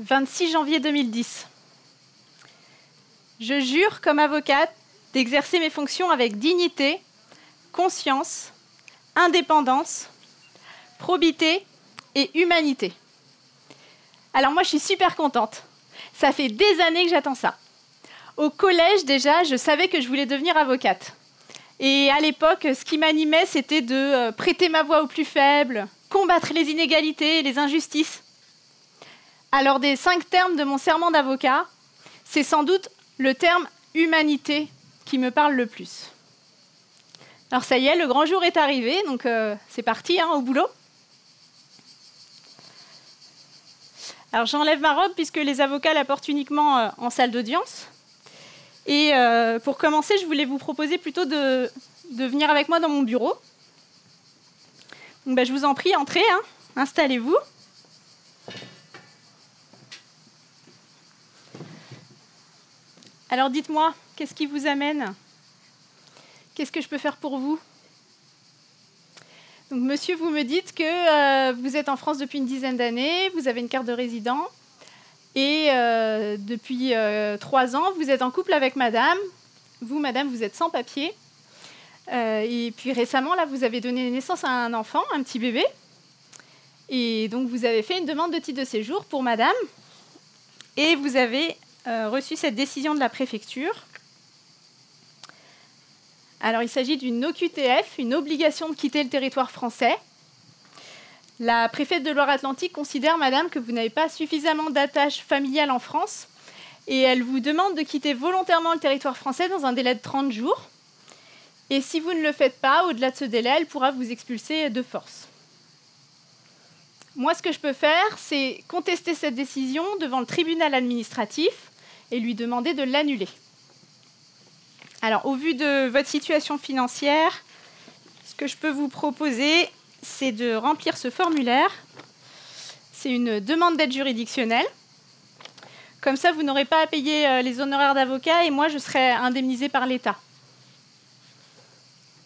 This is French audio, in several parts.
26 janvier 2010. Je jure comme avocate d'exercer mes fonctions avec dignité, conscience, indépendance, probité et humanité. Alors moi, je suis super contente. Ça fait des années que j'attends ça. Au collège, déjà, je savais que je voulais devenir avocate. Et à l'époque, ce qui m'animait, c'était de prêter ma voix aux plus faibles, combattre les inégalités et les injustices. Alors, des 5 termes de mon serment d'avocat, c'est sans doute le terme « humanité » qui me parle le plus. Alors ça y est, le grand jour est arrivé, donc c'est parti, au boulot. Alors j'enlève ma robe puisque les avocats la portent uniquement en salle d'audience. Et pour commencer, je voulais vous proposer plutôt de venir avec moi dans mon bureau. Donc, je vous en prie, entrez, installez-vous. Alors dites-moi, qu'est-ce qui vous amène? Qu'est-ce que je peux faire pour vous? Donc, monsieur, vous me dites que vous êtes en France depuis une dizaine d'années, vous avez une carte de résident, et depuis 3 ans, vous êtes en couple avec madame. Vous, madame, vous êtes sans papier. Et puis récemment, là, vous avez donné naissance à un enfant, un petit bébé. Et donc, vous avez fait une demande de titre de séjour pour madame. Et vous avez reçu cette décision de la préfecture. Alors, il s'agit d'une OQTF, une obligation de quitter le territoire français. La préfète de Loire-Atlantique considère, madame, que vous n'avez pas suffisamment d'attache familiale en France et elle vous demande de quitter volontairement le territoire français dans un délai de 30 jours. Et si vous ne le faites pas, au-delà de ce délai, elle pourra vous expulser de force. Moi, ce que je peux faire, c'est contester cette décision devant le tribunal administratif et lui demander de l'annuler. Alors, au vu de votre situation financière, ce que je peux vous proposer, c'est de remplir ce formulaire. C'est une demande d'aide juridictionnelle. Comme ça, vous n'aurez pas à payer les honoraires d'avocat et moi, je serai indemnisée par l'État.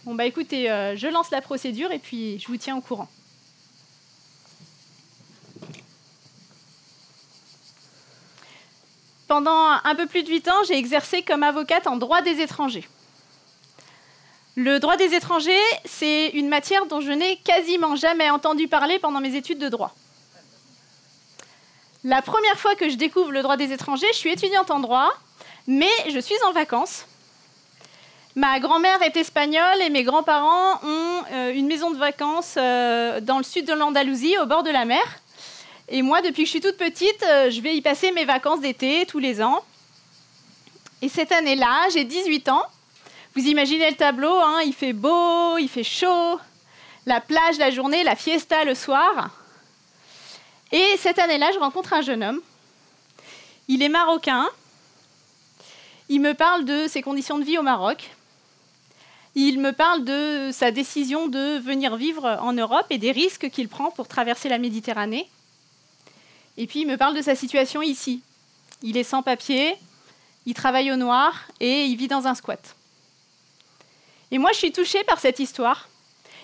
Bon, écoutez, je lance la procédure et puis je vous tiens au courant. Pendant un peu plus de 8 ans, j'ai exercé comme avocate en droit des étrangers. Le droit des étrangers, c'est une matière dont je n'ai quasiment jamais entendu parler pendant mes études de droit. La première fois que je découvre le droit des étrangers, je suis étudiante en droit, mais je suis en vacances. Ma grand-mère est espagnole et mes grands-parents ont une maison de vacances dans le sud de l'Andalousie, au bord de la mer. Et moi, depuis que je suis toute petite, je vais y passer mes vacances d'été tous les ans. Et cette année-là, j'ai 18 ans. Vous imaginez le tableau, il fait beau, il fait chaud, la plage la journée, la fiesta le soir. Et cette année-là, je rencontre un jeune homme. Il est marocain. Il me parle de ses conditions de vie au Maroc. Il me parle de sa décision de venir vivre en Europe et des risques qu'il prend pour traverser la Méditerranée. Et puis, il me parle de sa situation ici. Il est sans papier, il travaille au noir et il vit dans un squat. Et moi, je suis touchée par cette histoire.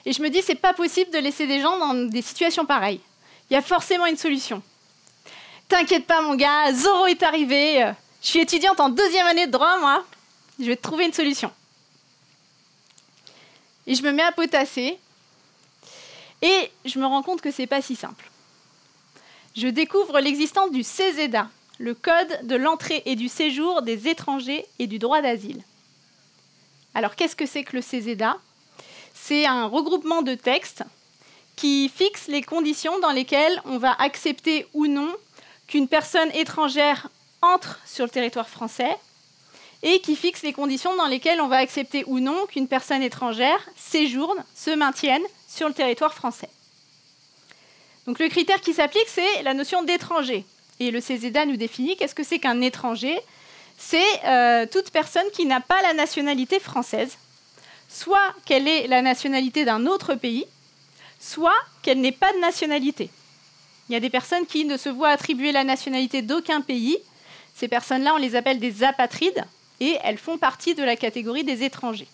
Et je me dis, c'est pas possible de laisser des gens dans des situations pareilles. Il y a forcément une solution. T'inquiète pas, mon gars, Zoro est arrivé. Je suis étudiante en 2e année de droit, moi. Je vais te trouver une solution. Et je me mets à potasser. Et je me rends compte que c'est pas si simple. Je découvre l'existence du CESEDA, le Code de l'entrée et du séjour des étrangers et du droit d'asile. Alors, qu'est-ce que c'est que le CESEDA? C'est un regroupement de textes qui fixe les conditions dans lesquelles on va accepter ou non qu'une personne étrangère entre sur le territoire français et qui fixe les conditions dans lesquelles on va accepter ou non qu'une personne étrangère séjourne, se maintienne sur le territoire français. Donc le critère qui s'applique, c'est la notion d'étranger. Et le CESEDA nous définit qu'est-ce que c'est qu'un étranger. C'est toute personne qui n'a pas la nationalité française, soit qu'elle ait la nationalité d'un autre pays, soit qu'elle n'ait pas de nationalité. Il y a des personnes qui ne se voient attribuer la nationalité d'aucun pays. Ces personnes-là, on les appelle des apatrides et elles font partie de la catégorie des étrangers.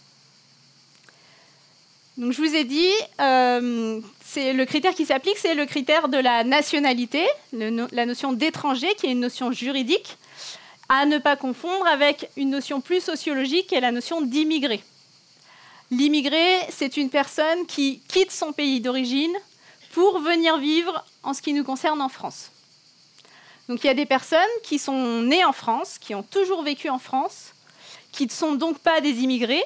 Donc, je vous ai dit, le critère qui s'applique, c'est le critère de la nationalité, la notion d'étranger, qui est une notion juridique, à ne pas confondre avec une notion plus sociologique, qui est la notion d'immigré. L'immigré, c'est une personne qui quitte son pays d'origine pour venir vivre, en ce qui nous concerne, en France. Donc, il y a des personnes qui sont nées en France, qui ont toujours vécu en France, qui ne sont donc pas des immigrés,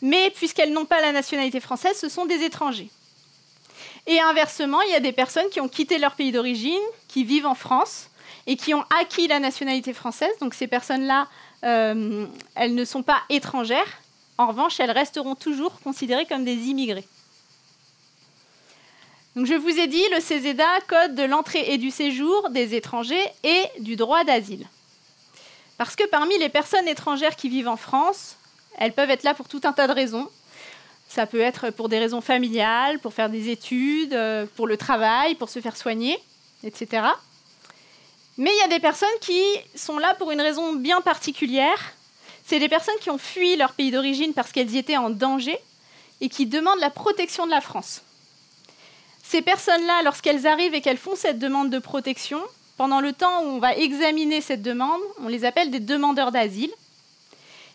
mais puisqu'elles n'ont pas la nationalité française, ce sont des étrangers. Et inversement, il y a des personnes qui ont quitté leur pays d'origine, qui vivent en France et qui ont acquis la nationalité française. Donc ces personnes-là, elles ne sont pas étrangères. En revanche, elles resteront toujours considérées comme des immigrés. Donc je vous ai dit, le CESEDA code de l'entrée et du séjour des étrangers et du droit d'asile. Parce que parmi les personnes étrangères qui vivent en France, elles peuvent être là pour tout un tas de raisons. Ça peut être pour des raisons familiales, pour faire des études, pour le travail, pour se faire soigner, etc. Mais il y a des personnes qui sont là pour une raison bien particulière. C'est des personnes qui ont fui leur pays d'origine parce qu'elles y étaient en danger et qui demandent la protection de la France. Ces personnes-là, lorsqu'elles arrivent et qu'elles font cette demande de protection, pendant le temps où on va examiner cette demande, on les appelle des demandeurs d'asile.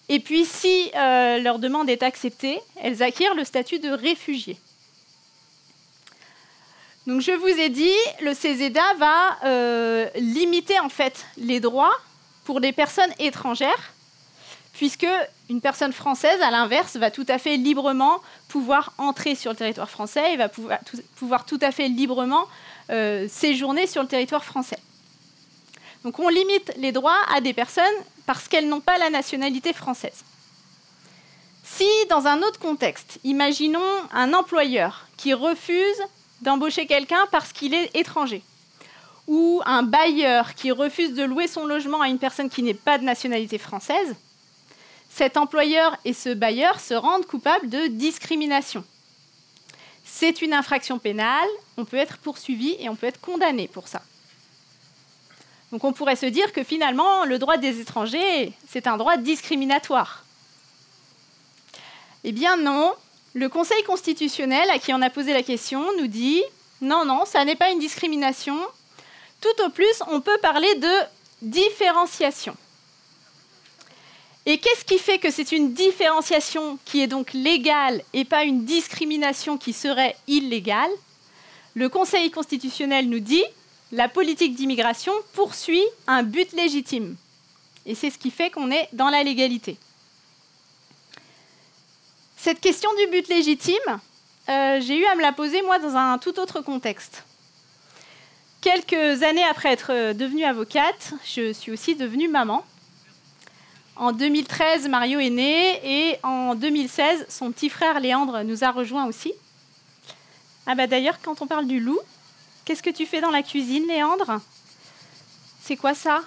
Et puis, si leur demande est acceptée, elles acquièrent le statut de réfugiés. Donc, je vous ai dit, le CESEDA va limiter en fait les droits pour les personnes étrangères, puisque une personne française, à l'inverse, va tout à fait librement pouvoir entrer sur le territoire français et va pouvoir tout à fait librement séjourner sur le territoire français. Donc on limite les droits à des personnes parce qu'elles n'ont pas la nationalité française. Si, dans un autre contexte, imaginons un employeur qui refuse d'embaucher quelqu'un parce qu'il est étranger, ou un bailleur qui refuse de louer son logement à une personne qui n'est pas de nationalité française, cet employeur et ce bailleur se rendent coupables de discrimination. C'est une infraction pénale, on peut être poursuivi et on peut être condamné pour ça. Donc on pourrait se dire que finalement, le droit des étrangers, c'est un droit discriminatoire. Eh bien non, le Conseil constitutionnel, à qui on a posé la question, nous dit « Non, non, ça n'est pas une discrimination. Tout au plus, on peut parler de différenciation. » Et qu'est-ce qui fait que c'est une différenciation qui est donc légale et pas une discrimination qui serait illégale? Le Conseil constitutionnel nous dit la politique d'immigration poursuit un but légitime. Et c'est ce qui fait qu'on est dans la légalité. Cette question du but légitime, j'ai eu à me la poser, moi, dans un tout autre contexte. Quelques années après être devenue avocate, je suis aussi devenue maman. En 2013, Mario est né et en 2016, son petit frère Léandre nous a rejoints aussi. Ah bah d'ailleurs, quand on parle du loup, qu'est-ce que tu fais dans la cuisine, Léandre? C'est quoi ça?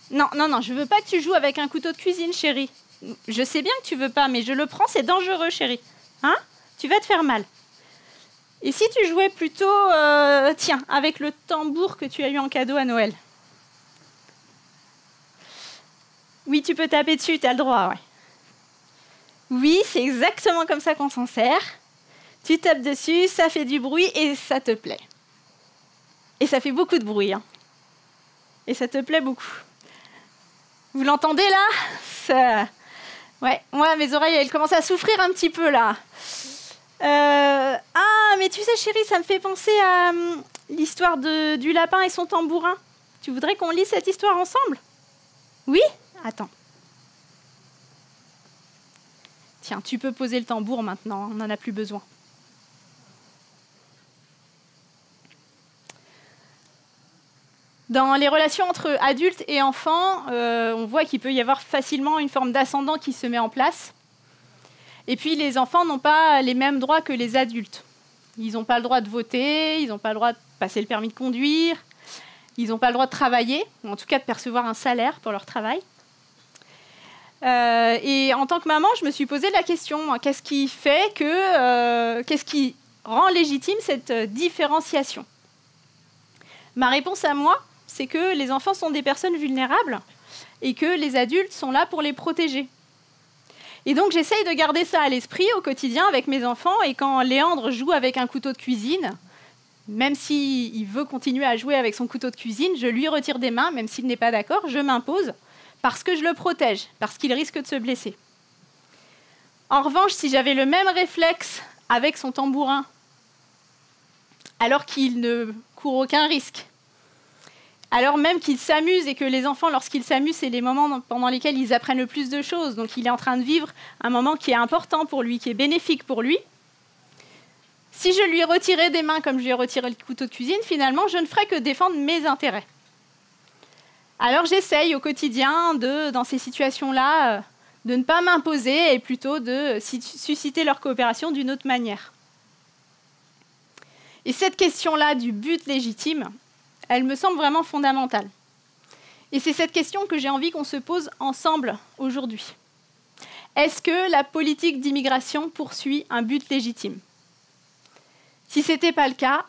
Non, non, non, je veux pas que tu joues avec un couteau de cuisine, chérie. Je sais bien que tu veux pas, mais je le prends, c'est dangereux, chérie. Hein? Tu vas te faire mal. Et si tu jouais plutôt, tiens, avec le tambour que tu as eu en cadeau à Noël? Oui, tu peux taper dessus, tu as le droit, ouais. Oui, c'est exactement comme ça qu'on s'en sert. Tu tapes dessus, ça fait du bruit et ça te plaît. Et ça fait beaucoup de bruit, hein. Et ça te plaît beaucoup. Vous l'entendez là? Ça... Ouais, moi, mes oreilles, elles commencent à souffrir un petit peu là. Ah, mais tu sais, chérie, ça me fait penser à l'histoire du lapin et son tambourin. Tu voudrais qu'on lise cette histoire ensemble? Oui? Attends. Tiens, tu peux poser le tambour maintenant, on n'en a plus besoin. Dans les relations entre adultes et enfants, on voit qu'il peut y avoir facilement une forme d'ascendant qui se met en place. Et puis, les enfants n'ont pas les mêmes droits que les adultes. Ils n'ont pas le droit de voter, ils n'ont pas le droit de passer le permis de conduire, ils n'ont pas le droit de travailler, ou en tout cas de percevoir un salaire pour leur travail. Et en tant que maman, je me suis posé la question, qu'est-ce qui fait que, qu'est-ce qui rend légitime cette différenciation? Ma réponse à moi, c'est que les enfants sont des personnes vulnérables et que les adultes sont là pour les protéger. Et donc j'essaye de garder ça à l'esprit au quotidien avec mes enfants, et quand Léandre joue avec un couteau de cuisine, même s'il veut continuer à jouer avec son couteau de cuisine, je lui retire des mains, même s'il n'est pas d'accord, je m'impose, parce que je le protège, parce qu'il risque de se blesser. En revanche, si j'avais le même réflexe avec son tambourin, alors qu'il ne court aucun risque, alors même qu'il s'amuse, et que les enfants, lorsqu'ils s'amusent, c'est les moments pendant lesquels ils apprennent le plus de choses, donc il est en train de vivre un moment qui est important pour lui, qui est bénéfique pour lui, si je lui retirais des mains comme je lui ai retiré le couteau de cuisine, finalement, je ne ferais que défendre mes intérêts. Alors j'essaye au quotidien, dans ces situations-là, de ne pas m'imposer et plutôt de susciter leur coopération d'une autre manière. Et cette question-là du but légitime, elle me semble vraiment fondamentale. Et c'est cette question que j'ai envie qu'on se pose ensemble aujourd'hui. Est-ce que la politique d'immigration poursuit un but légitime ? Si ce n'était pas le cas,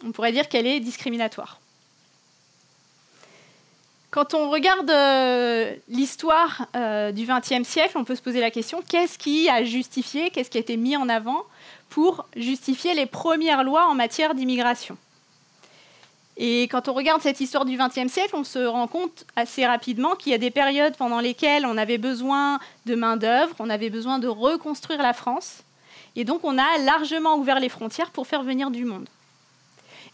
on pourrait dire qu'elle est discriminatoire. Quand on regarde l'histoire du XXe siècle, on peut se poser la question, qu'est-ce qui a justifié, qu'est-ce qui a été mis en avant pour justifier les premières lois en matière d'immigration ? Et quand on regarde cette histoire du XXe siècle, on se rend compte assez rapidement qu'il y a des périodes pendant lesquelles on avait besoin de main-d'œuvre, on avait besoin de reconstruire la France. Et donc, on a largement ouvert les frontières pour faire venir du monde.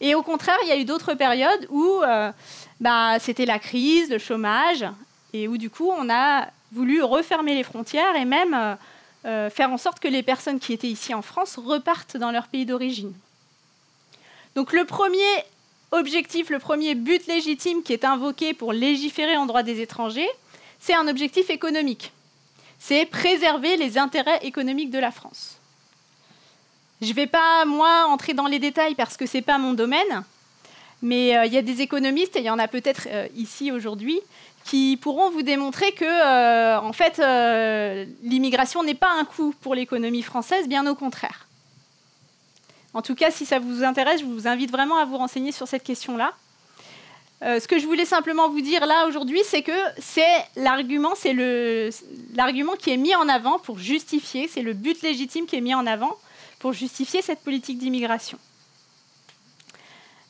Et au contraire, il y a eu d'autres périodes où c'était la crise, le chômage, et où du coup, on a voulu refermer les frontières et même faire en sorte que les personnes qui étaient ici en France repartent dans leur pays d'origine. Donc le premier objectif, le premier but légitime qui est invoqué pour légiférer en droit des étrangers, c'est un objectif économique. C'est préserver les intérêts économiques de la France. Je ne vais pas, moi, entrer dans les détails parce que ce n'est pas mon domaine, mais il y a des économistes, et il y en a peut-être ici aujourd'hui, qui pourront vous démontrer que, en fait, l'immigration n'est pas un coût pour l'économie française, bien au contraire. En tout cas, si ça vous intéresse, je vous invite vraiment à vous renseigner sur cette question-là. Ce que je voulais simplement vous dire là aujourd'hui, c'est que c'est l'argument qui est mis en avant pour justifier, c'est le but légitime qui est mis en avant pour justifier cette politique d'immigration.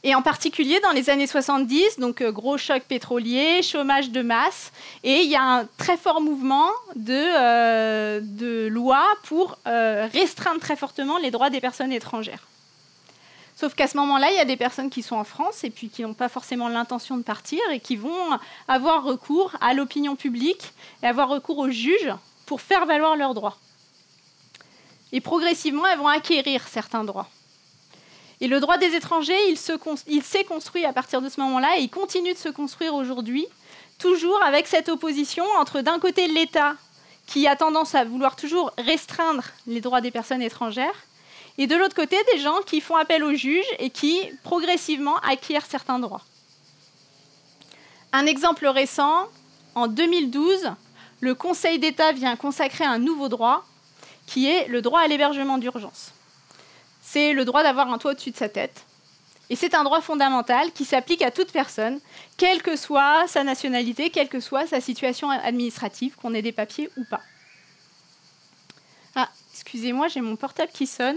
Et en particulier dans les années 70, donc gros choc pétrolier, chômage de masse, et il y a un très fort mouvement de lois pour restreindre très fortement les droits des personnes étrangères. Sauf qu'à ce moment-là, il y a des personnes qui sont en France et puis qui n'ont pas forcément l'intention de partir et qui vont avoir recours à l'opinion publique et avoir recours aux juges pour faire valoir leurs droits. Et progressivement, elles vont acquérir certains droits. Et le droit des étrangers, il s'est construit à partir de ce moment-là et il continue de se construire aujourd'hui, toujours avec cette opposition entre, d'un côté, l'État qui a tendance à vouloir toujours restreindre les droits des personnes étrangères, et de l'autre côté, des gens qui font appel aux juges et qui, progressivement, acquièrent certains droits. Un exemple récent, en 2012, le Conseil d'État vient consacrer un nouveau droit, qui est le droit à l'hébergement d'urgence. C'est le droit d'avoir un toit au-dessus de sa tête. Et c'est un droit fondamental qui s'applique à toute personne, quelle que soit sa nationalité, quelle que soit sa situation administrative, qu'on ait des papiers ou pas. Ah, excusez-moi, j'ai mon portable qui sonne.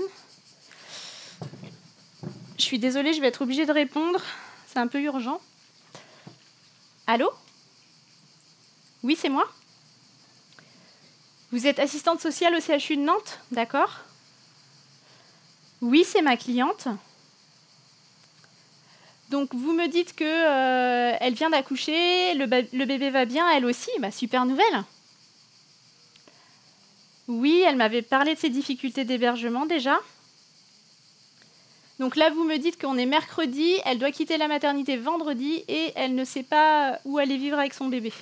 Je suis désolée, je vais être obligée de répondre. C'est un peu urgent. Allô ? Oui, c'est moi ? Vous êtes assistante sociale au CHU de Nantes ? D'accord. Oui, c'est ma cliente. Donc, vous me dites qu'elle vient d'accoucher, le bébé va bien, elle aussi. Bah, super nouvelle. Oui, elle m'avait parlé de ses difficultés d'hébergement déjà. Donc là, vous me dites qu'on est mercredi, elle doit quitter la maternité vendredi et elle ne sait pas où aller vivre avec son bébé.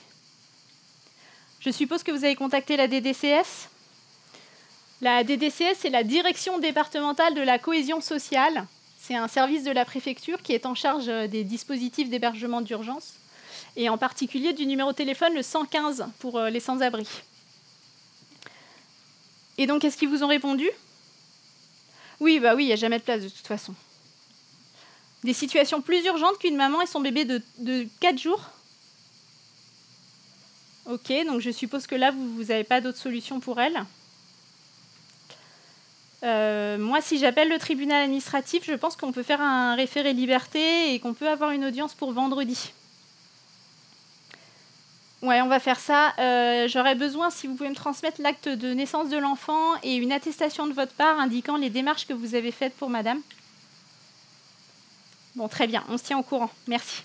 Je suppose que vous avez contacté la DDCS. La DDCS, c'est la Direction départementale de la cohésion sociale. C'est un service de la préfecture qui est en charge des dispositifs d'hébergement d'urgence et en particulier du numéro de téléphone, le 115 pour les sans-abri. Et donc, est-ce qu'ils vous ont répondu ? Oui, bah oui, il n'y a jamais de place de toute façon. Des situations plus urgentes qu'une maman et son bébé de 4 jours ? Ok, donc je suppose que là, vous n'avez pas d'autre solution pour elle. Moi, si j'appelle le tribunal administratif, je pense qu'on peut faire un référé liberté et qu'on peut avoir une audience pour vendredi. Ouais, on va faire ça. J'aurais besoin, si vous pouvez me transmettre l'acte de naissance de l'enfant et une attestation de votre part indiquant les démarches que vous avez faites pour madame. Bon, très bien, on se tient au courant. Merci.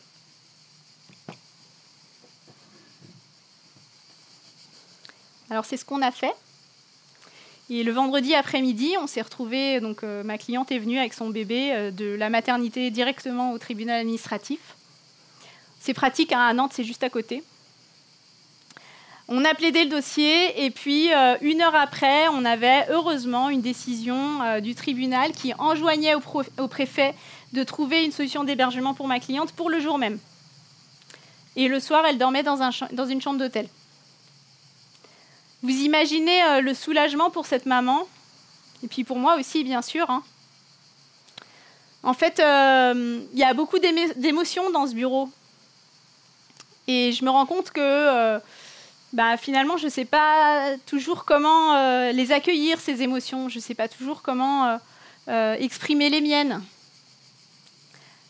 Alors, c'est ce qu'on a fait. Et le vendredi après-midi, on s'est retrouvés, donc ma cliente est venue avec son bébé de la maternité directement au tribunal administratif. C'est pratique, hein, à Nantes, c'est juste à côté. On a plaidé le dossier et puis 1 heure après, on avait heureusement une décision du tribunal qui enjoignait au préfet de trouver une solution d'hébergement pour ma cliente pour le jour même. Et le soir, elle dormait dans une chambre d'hôtel. Vous imaginez le soulagement pour cette maman, et puis pour moi aussi, bien sûr. Hein. En fait, il y a beaucoup d'émotions dans ce bureau. Et je me rends compte que finalement, je ne sais pas toujours comment les accueillir, ces émotions. Je ne sais pas toujours comment exprimer les miennes.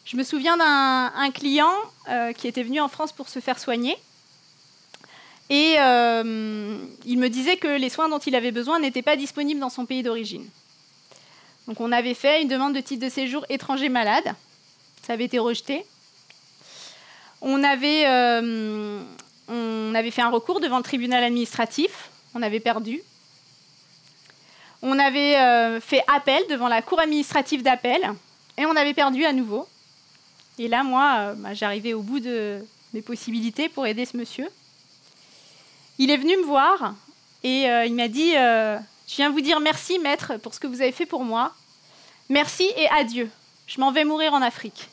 Je me souviens d'un client qui était venu en France pour se faire soigner. Et il me disait que les soins dont il avait besoin n'étaient pas disponibles dans son pays d'origine. Donc on avait fait une demande de titre de séjour étranger malade. Ça avait été rejeté. On avait fait un recours devant le tribunal administratif. On avait perdu. On avait fait appel devant la cour administrative d'appel. Et on avait perdu à nouveau. Et là, moi, j'arrivais au bout de mes possibilités pour aider ce monsieur. Il est venu me voir et il m'a dit « Je viens vous dire merci, maître, pour ce que vous avez fait pour moi. Merci et adieu. Je m'en vais mourir en Afrique. »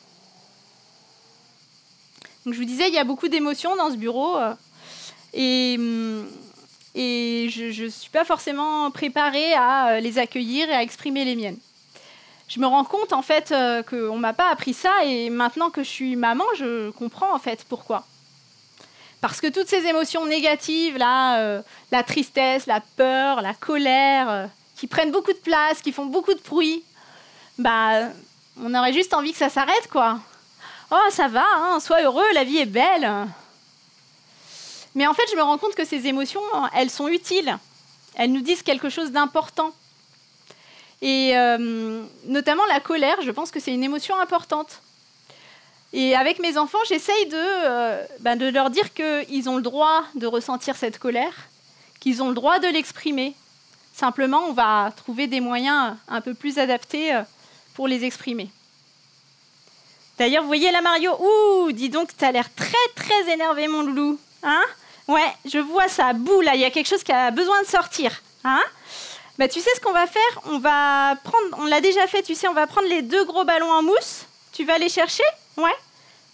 Donc, je vous disais, il y a beaucoup d'émotions dans ce bureau et je ne suis pas forcément préparée à les accueillir et à exprimer les miennes. Je me rends compte, en fait, qu'on ne m'a pas appris ça et maintenant que je suis maman, je comprends, en fait, pourquoi. Parce que toutes ces émotions négatives, là, la tristesse, la peur, la colère, qui prennent beaucoup de place, qui font beaucoup de bruit, on aurait juste envie que ça s'arrête, quoi. Oh, ça va, hein, sois heureux, la vie est belle. Mais en fait, je me rends compte que ces émotions, elles sont utiles. Elles nous disent quelque chose d'important. Et notamment la colère, je pense que c'est une émotion importante. Et avec mes enfants, j'essaye de leur dire qu'ils ont le droit de ressentir cette colère, qu'ils ont le droit de l'exprimer. Simplement, on va trouver des moyens un peu plus adaptés pour les exprimer. D'ailleurs, vous voyez là, Mario, ouh, dis donc, tu as l'air très, très énervé, mon loulou. Hein? Ouais, je vois ça, boue, là, il y a quelque chose qui a besoin de sortir. Hein? Tu sais ce qu'on va faire? On l'a déjà fait, tu sais, on va prendre les 2 gros ballons en mousse. Tu vas les chercher? Ouais.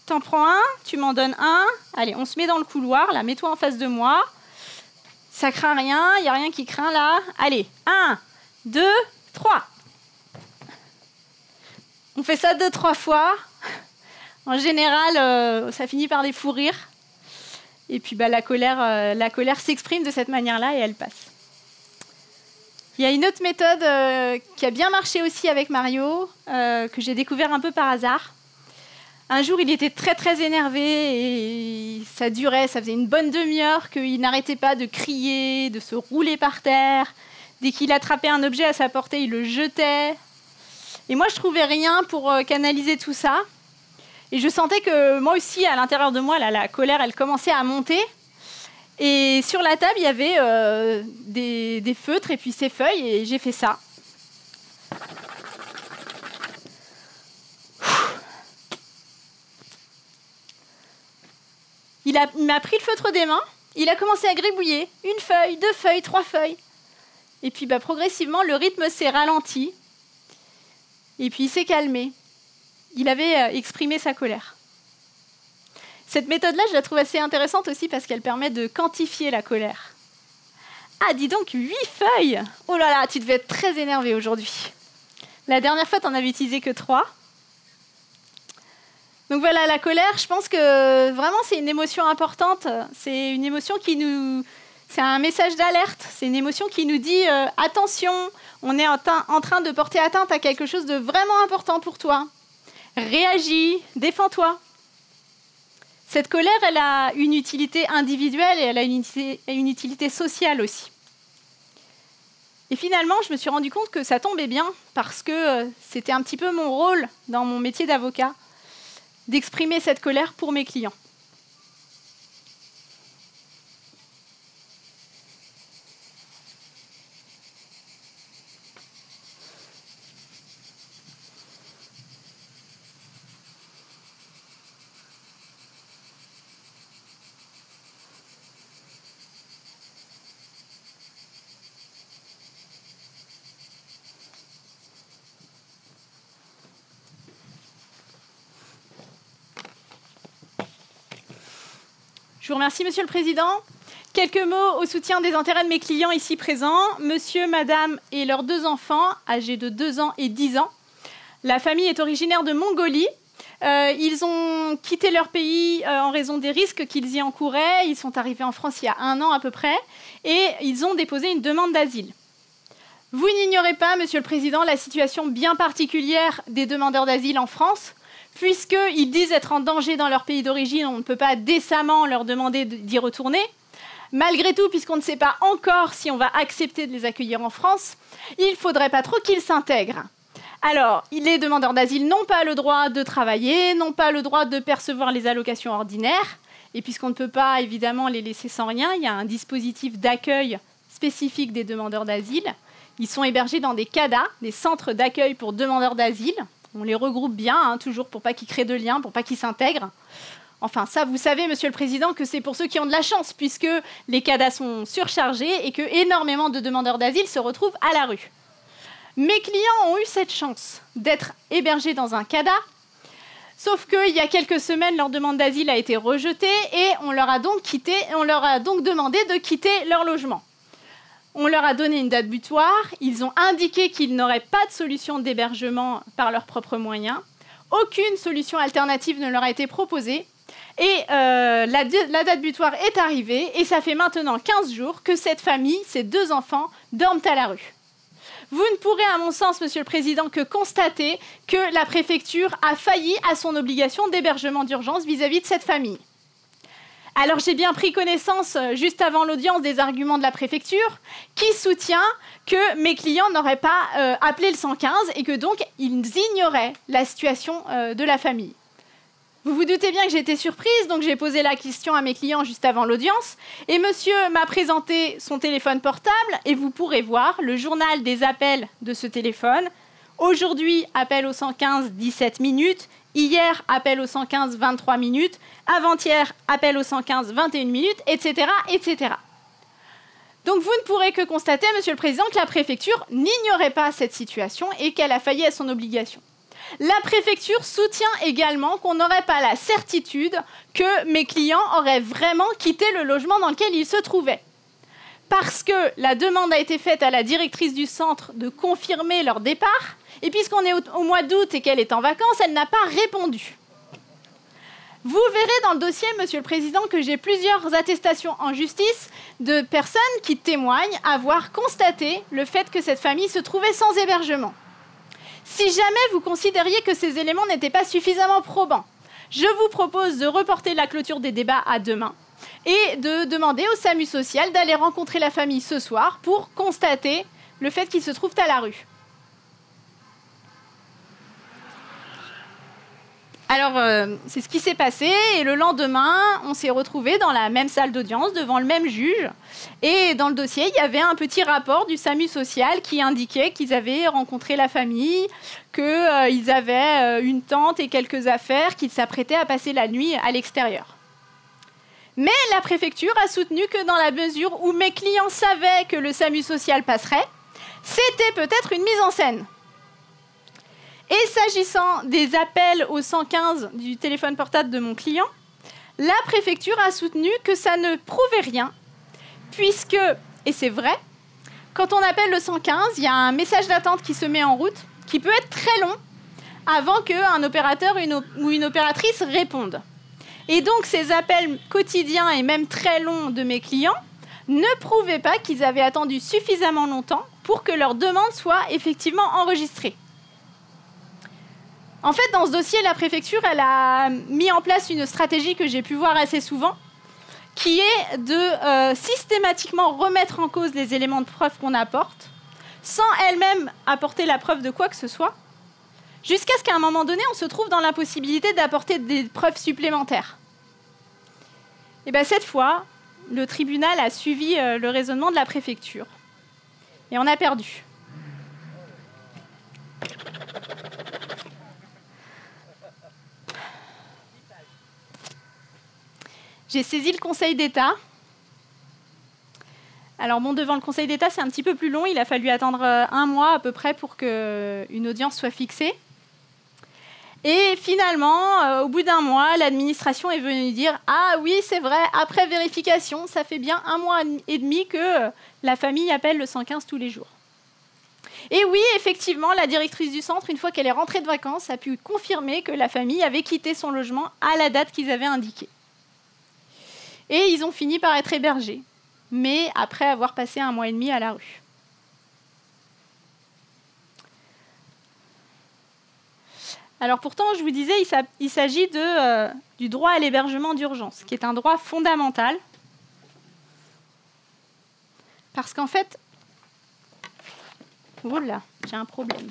T'en prends un, tu m'en donnes un. Allez, on se met dans le couloir, là, mets-toi en face de moi. Ça craint rien, il n'y a rien qui craint là. Allez, 1, 2, 3. On fait ça 2-3 fois. En général, ça finit par des fous rires. Et puis la colère s'exprime de cette manière-là et elle passe. Il y a une autre méthode qui a bien marché aussi avec Mario, que j'ai découvert un peu par hasard. Un jour, il était très, très énervé et ça durait, ça faisait une bonne demi-heure qu'il n'arrêtait pas de crier, de se rouler par terre. Dès qu'il attrapait un objet à sa portée, il le jetait. Et moi, je ne trouvais rien pour canaliser tout ça. Et je sentais que moi aussi, à l'intérieur de moi, la colère, elle commençait à monter. Et sur la table, il y avait des feutres et puis ces feuilles, et j'ai fait ça. Il m'a pris le feutre des mains, il a commencé à gribouiller. 1 feuille, 2 feuilles, 3 feuilles. Et puis progressivement, le rythme s'est ralenti. Et puis il s'est calmé. Il avait exprimé sa colère. Cette méthode-là, je la trouve assez intéressante aussi parce qu'elle permet de quantifier la colère. Ah, dis donc, 8 feuilles! Oh là là, tu devais être très énervé aujourd'hui. La dernière fois, tu n'en avais utilisé que 3. Donc voilà, la colère, je pense que vraiment c'est une émotion importante. C'est une émotion qui nous... C'est un message d'alerte. C'est une émotion qui nous dit attention, on est en train de porter atteinte à quelque chose de vraiment important pour toi. Réagis, défends-toi. Cette colère, elle a une utilité individuelle et elle a une utilité sociale aussi. Et finalement, je me suis rendu compte que ça tombait bien parce que c'était un petit peu mon rôle dans mon métier d'avocat d'exprimer cette colère pour mes clients. Je vous remercie, Monsieur le Président. Quelques mots au soutien des intérêts de mes clients ici présents. Monsieur, Madame et leurs 2 enfants, âgés de 2 ans et 10 ans. La famille est originaire de Mongolie. Ils ont quitté leur pays en raison des risques qu'ils y encouraient. Ils sont arrivés en France il y a 1 an à peu près et ils ont déposé une demande d'asile. Vous n'ignorez pas, Monsieur le Président, la situation bien particulière des demandeurs d'asile en France, puisqu'ils disent être en danger dans leur pays d'origine, on ne peut pas décemment leur demander d'y retourner. Malgré tout, puisqu'on ne sait pas encore si on va accepter de les accueillir en France, il ne faudrait pas trop qu'ils s'intègrent. Alors, les demandeurs d'asile n'ont pas le droit de travailler, n'ont pas le droit de percevoir les allocations ordinaires, et puisqu'on ne peut pas évidemment les laisser sans rien, il y a un dispositif d'accueil spécifique des demandeurs d'asile. Ils sont hébergés dans des CADA, des centres d'accueil pour demandeurs d'asile. On les regroupe bien, toujours pour pas qu'ils créent de liens, pour pas qu'ils s'intègrent. Enfin, ça, vous savez, Monsieur le Président, que c'est pour ceux qui ont de la chance, puisque les CADA sont surchargés et que énormément de demandeurs d'asile se retrouvent à la rue. Mes clients ont eu cette chance d'être hébergés dans un CADA, sauf qu'il y a quelques semaines, leur demande d'asile a été rejetée et on leur a donc demandé de quitter leur logement. On leur a donné une date butoir, ils ont indiqué qu'ils n'auraient pas de solution d'hébergement par leurs propres moyens. Aucune solution alternative ne leur a été proposée. Et la date butoir est arrivée et ça fait maintenant 15 jours que cette famille, ces 2 enfants, dorment à la rue. Vous ne pourrez, à mon sens, Monsieur le Président, que constater que la préfecture a failli à son obligation d'hébergement d'urgence vis-à-vis de cette famille. Alors j'ai bien pris connaissance, juste avant l'audience, des arguments de la préfecture qui soutient que mes clients n'auraient pas appelé le 115 et que donc ils ignoraient la situation de la famille. Vous vous doutez bien que j'ai été surprise, donc j'ai posé la question à mes clients juste avant l'audience et monsieur m'a présenté son téléphone portable et vous pourrez voir le journal des appels de ce téléphone. Aujourd'hui, appel au 115, 17 minutes. Hier, appel au 115, 23 minutes. Avant-hier, appel au 115, 21 minutes, etc., etc. Donc vous ne pourrez que constater, Monsieur le Président, que la préfecture n'ignorait pas cette situation et qu'elle a failli à son obligation. La préfecture soutient également qu'on n'aurait pas la certitude que mes clients auraient vraiment quitté le logement dans lequel ils se trouvaient. Parce que la demande a été faite à la directrice du centre de confirmer leur départ, et puisqu'on est au mois d'août et qu'elle est en vacances, elle n'a pas répondu. Vous verrez dans le dossier, Monsieur le Président, que j'ai plusieurs attestations en justice de personnes qui témoignent avoir constaté le fait que cette famille se trouvait sans hébergement. Si jamais vous considériez que ces éléments n'étaient pas suffisamment probants, je vous propose de reporter la clôture des débats à demain et de demander au SAMU social d'aller rencontrer la famille ce soir pour constater le fait qu'ils se trouvent à la rue. Alors, c'est ce qui s'est passé et le lendemain, on s'est retrouvés dans la même salle d'audience devant le même juge. Et dans le dossier, il y avait un petit rapport du SAMU social qui indiquait qu'ils avaient rencontré la famille, qu'ils avaient une tente et quelques affaires, qu'ils s'apprêtaient à passer la nuit à l'extérieur. Mais la préfecture a soutenu que dans la mesure où mes clients savaient que le SAMU social passerait, c'était peut-être une mise en scène. Et s'agissant des appels au 115 du téléphone portable de mon client, la préfecture a soutenu que ça ne prouvait rien, puisque, et c'est vrai, quand on appelle le 115, il y a un message d'attente qui se met en route, qui peut être très long, avant qu'un opérateur ou une opératrice réponde. Et donc, ces appels quotidiens et même très longs de mes clients ne prouvaient pas qu'ils avaient attendu suffisamment longtemps pour que leur demande soit effectivement enregistrée. En fait, dans ce dossier, la préfecture, elle a mis en place une stratégie que j'ai pu voir assez souvent, qui est de systématiquement remettre en cause les éléments de preuve qu'on apporte, sans elle-même apporter la preuve de quoi que ce soit, jusqu'à ce qu'à un moment donné, on se trouve dans l'impossibilité d'apporter des preuves supplémentaires. Et bien cette fois, le tribunal a suivi le raisonnement de la préfecture. Et on a perdu. J'ai saisi le Conseil d'État. Alors bon, devant le Conseil d'État, c'est un petit peu plus long. Il a fallu attendre 1 mois à peu près pour qu'une audience soit fixée. Et finalement, au bout d'1 mois, l'administration est venue dire « Ah oui, c'est vrai, après vérification, ça fait bien 1 mois et demi que la famille appelle le 115 tous les jours. » Et oui, effectivement, la directrice du centre, une fois qu'elle est rentrée de vacances, a pu confirmer que la famille avait quitté son logement à la date qu'ils avaient indiquée. Et ils ont fini par être hébergés, mais après avoir passé 1 mois et demi à la rue. Alors pourtant, je vous disais, il s'agit du droit à l'hébergement d'urgence, qui est un droit fondamental. Parce qu'en fait... Oh là, j'ai un problème.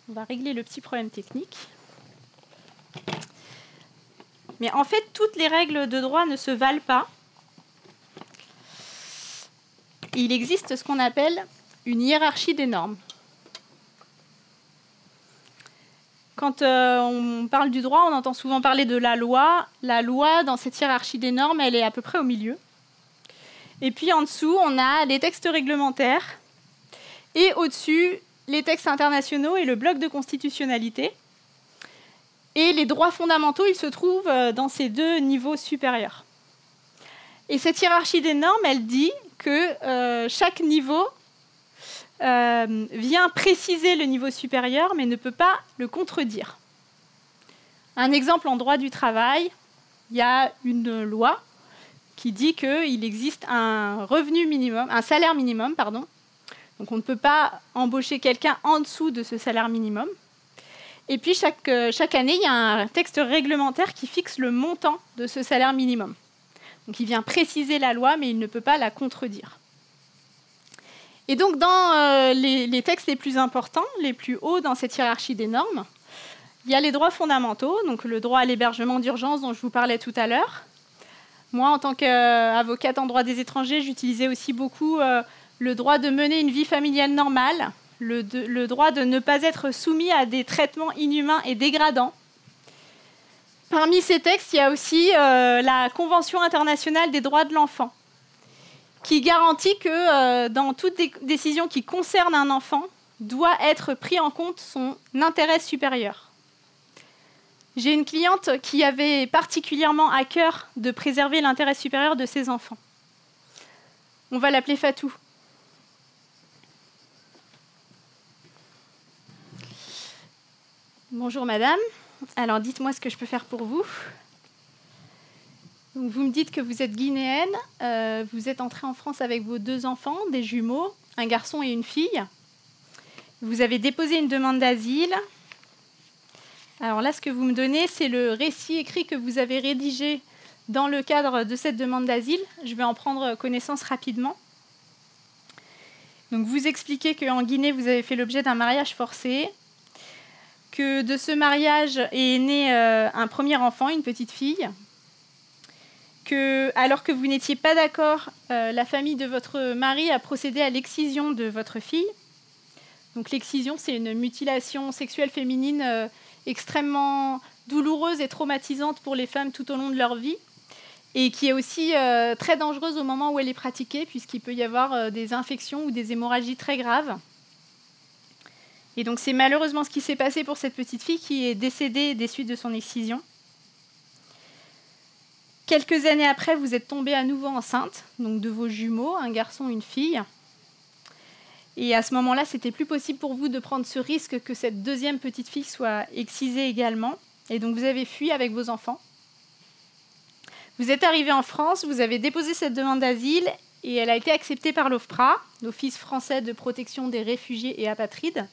On va régler le petit problème technique. Mais en fait, toutes les règles de droit ne se valent pas. Il existe ce qu'on appelle une hiérarchie des normes. Quand on parle du droit, on entend souvent parler de la loi. La loi, dans cette hiérarchie des normes, elle est à peu près au milieu. Et puis en dessous, on a les textes réglementaires. Et au-dessus, les textes internationaux et le bloc de constitutionnalité. Et les droits fondamentaux, ils se trouvent dans ces 2 niveaux supérieurs. Et cette hiérarchie des normes, elle dit que chaque niveau vient préciser le niveau supérieur, mais ne peut pas le contredire. Un exemple en droit du travail, il y a une loi qui dit qu'il existe un revenu minimum, un salaire minimum, pardon. Donc on ne peut pas embaucher quelqu'un en dessous de ce salaire minimum. Et puis chaque année, il y a un texte réglementaire qui fixe le montant de ce salaire minimum. Donc il vient préciser la loi, mais il ne peut pas la contredire. Et donc dans les textes les plus importants, les plus hauts dans cette hiérarchie des normes, il y a les droits fondamentaux, donc le droit à l'hébergement d'urgence dont je vous parlais tout à l'heure. Moi, en tant qu'avocate en droit des étrangers, j'utilisais aussi beaucoup le droit de mener une vie familiale normale, le droit de ne pas être soumis à des traitements inhumains et dégradants. Parmi ces textes, il y a aussi la Convention internationale des droits de l'enfant, qui garantit que dans toute décision qui concerne un enfant, doit être pris en compte son intérêt supérieur. J'ai une cliente qui avait particulièrement à cœur de préserver l'intérêt supérieur de ses enfants. On va l'appeler Fatou. Bonjour madame, alors dites-moi ce que je peux faire pour vous. Donc, vous me dites que vous êtes guinéenne, vous êtes entrée en France avec vos 2 enfants, des jumeaux, un garçon et une fille. Vous avez déposé une demande d'asile. Alors là, ce que vous me donnez, c'est le récit écrit que vous avez rédigé dans le cadre de cette demande d'asile. Je vais en prendre connaissance rapidement. Donc, vous expliquez qu'en Guinée, vous avez fait l'objet d'un mariage forcé, que de ce mariage est né un premier enfant, une petite fille, que, alors que vous n'étiez pas d'accord, la famille de votre mari a procédé à l'excision de votre fille. Donc l'excision, c'est une mutilation sexuelle féminine extrêmement douloureuse et traumatisante pour les femmes tout au long de leur vie, et qui est aussi très dangereuse au moment où elle est pratiquée, puisqu'il peut y avoir des infections ou des hémorragies très graves. Et donc c'est malheureusement ce qui s'est passé pour cette petite fille qui est décédée des suites de son excision. Quelques années après, vous êtes tombée à nouveau enceinte, donc de vos jumeaux, un garçon et une fille. Et à ce moment-là, c'était plus possible pour vous de prendre ce risque que cette deuxième petite fille soit excisée également. Et donc vous avez fui avec vos enfants. Vous êtes arrivé en France, vous avez déposé cette demande d'asile et elle a été acceptée par l'OFPRA, l'Office français de protection des réfugiés et apatrides.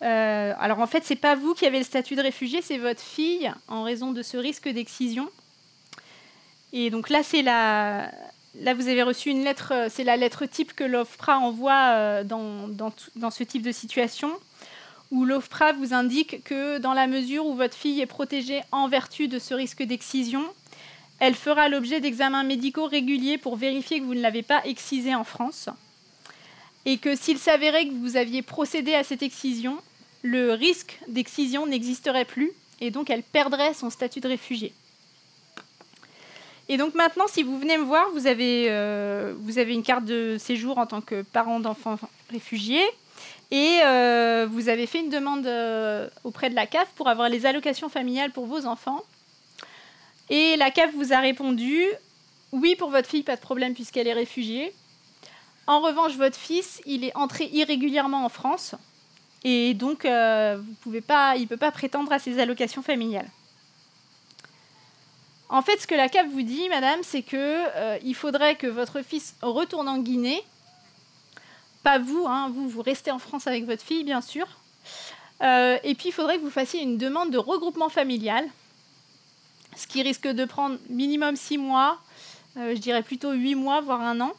Alors en fait, ce n'est pas vous qui avez le statut de réfugié, c'est votre fille en raison de ce risque d'excision. Et donc là, là vous avez reçu une lettre, c'est la lettre type que l'OFPRA envoie dans ce type de situation, où l'OFPRA vous indique que dans la mesure où votre fille est protégée en vertu de ce risque d'excision, elle fera l'objet d'examens médicaux réguliers pour vérifier que vous ne l'avez pas excisée en France. Et que s'il s'avérait que vous aviez procédé à cette excision, le risque d'excision n'existerait plus et donc elle perdrait son statut de réfugié. Et donc maintenant, si vous venez me voir, vous avez une carte de séjour en tant que parent d'enfants réfugiés et vous avez fait une demande auprès de la CAF pour avoir les allocations familiales pour vos enfants. Et la CAF vous a répondu « Oui, pour votre fille, pas de problème puisqu'elle est réfugiée. En revanche, votre fils, il est entré irrégulièrement en France et donc il ne peut pas prétendre à ses allocations familiales. » En fait, ce que la CAF vous dit, madame, c'est qu'il faudrait que votre fils retourne en Guinée. Pas vous, hein, vous restez en France avec votre fille, bien sûr. Et puis, il faudrait que vous fassiez une demande de regroupement familial, ce qui risque de prendre minimum 6 mois, je dirais plutôt 8 mois, voire 1 an.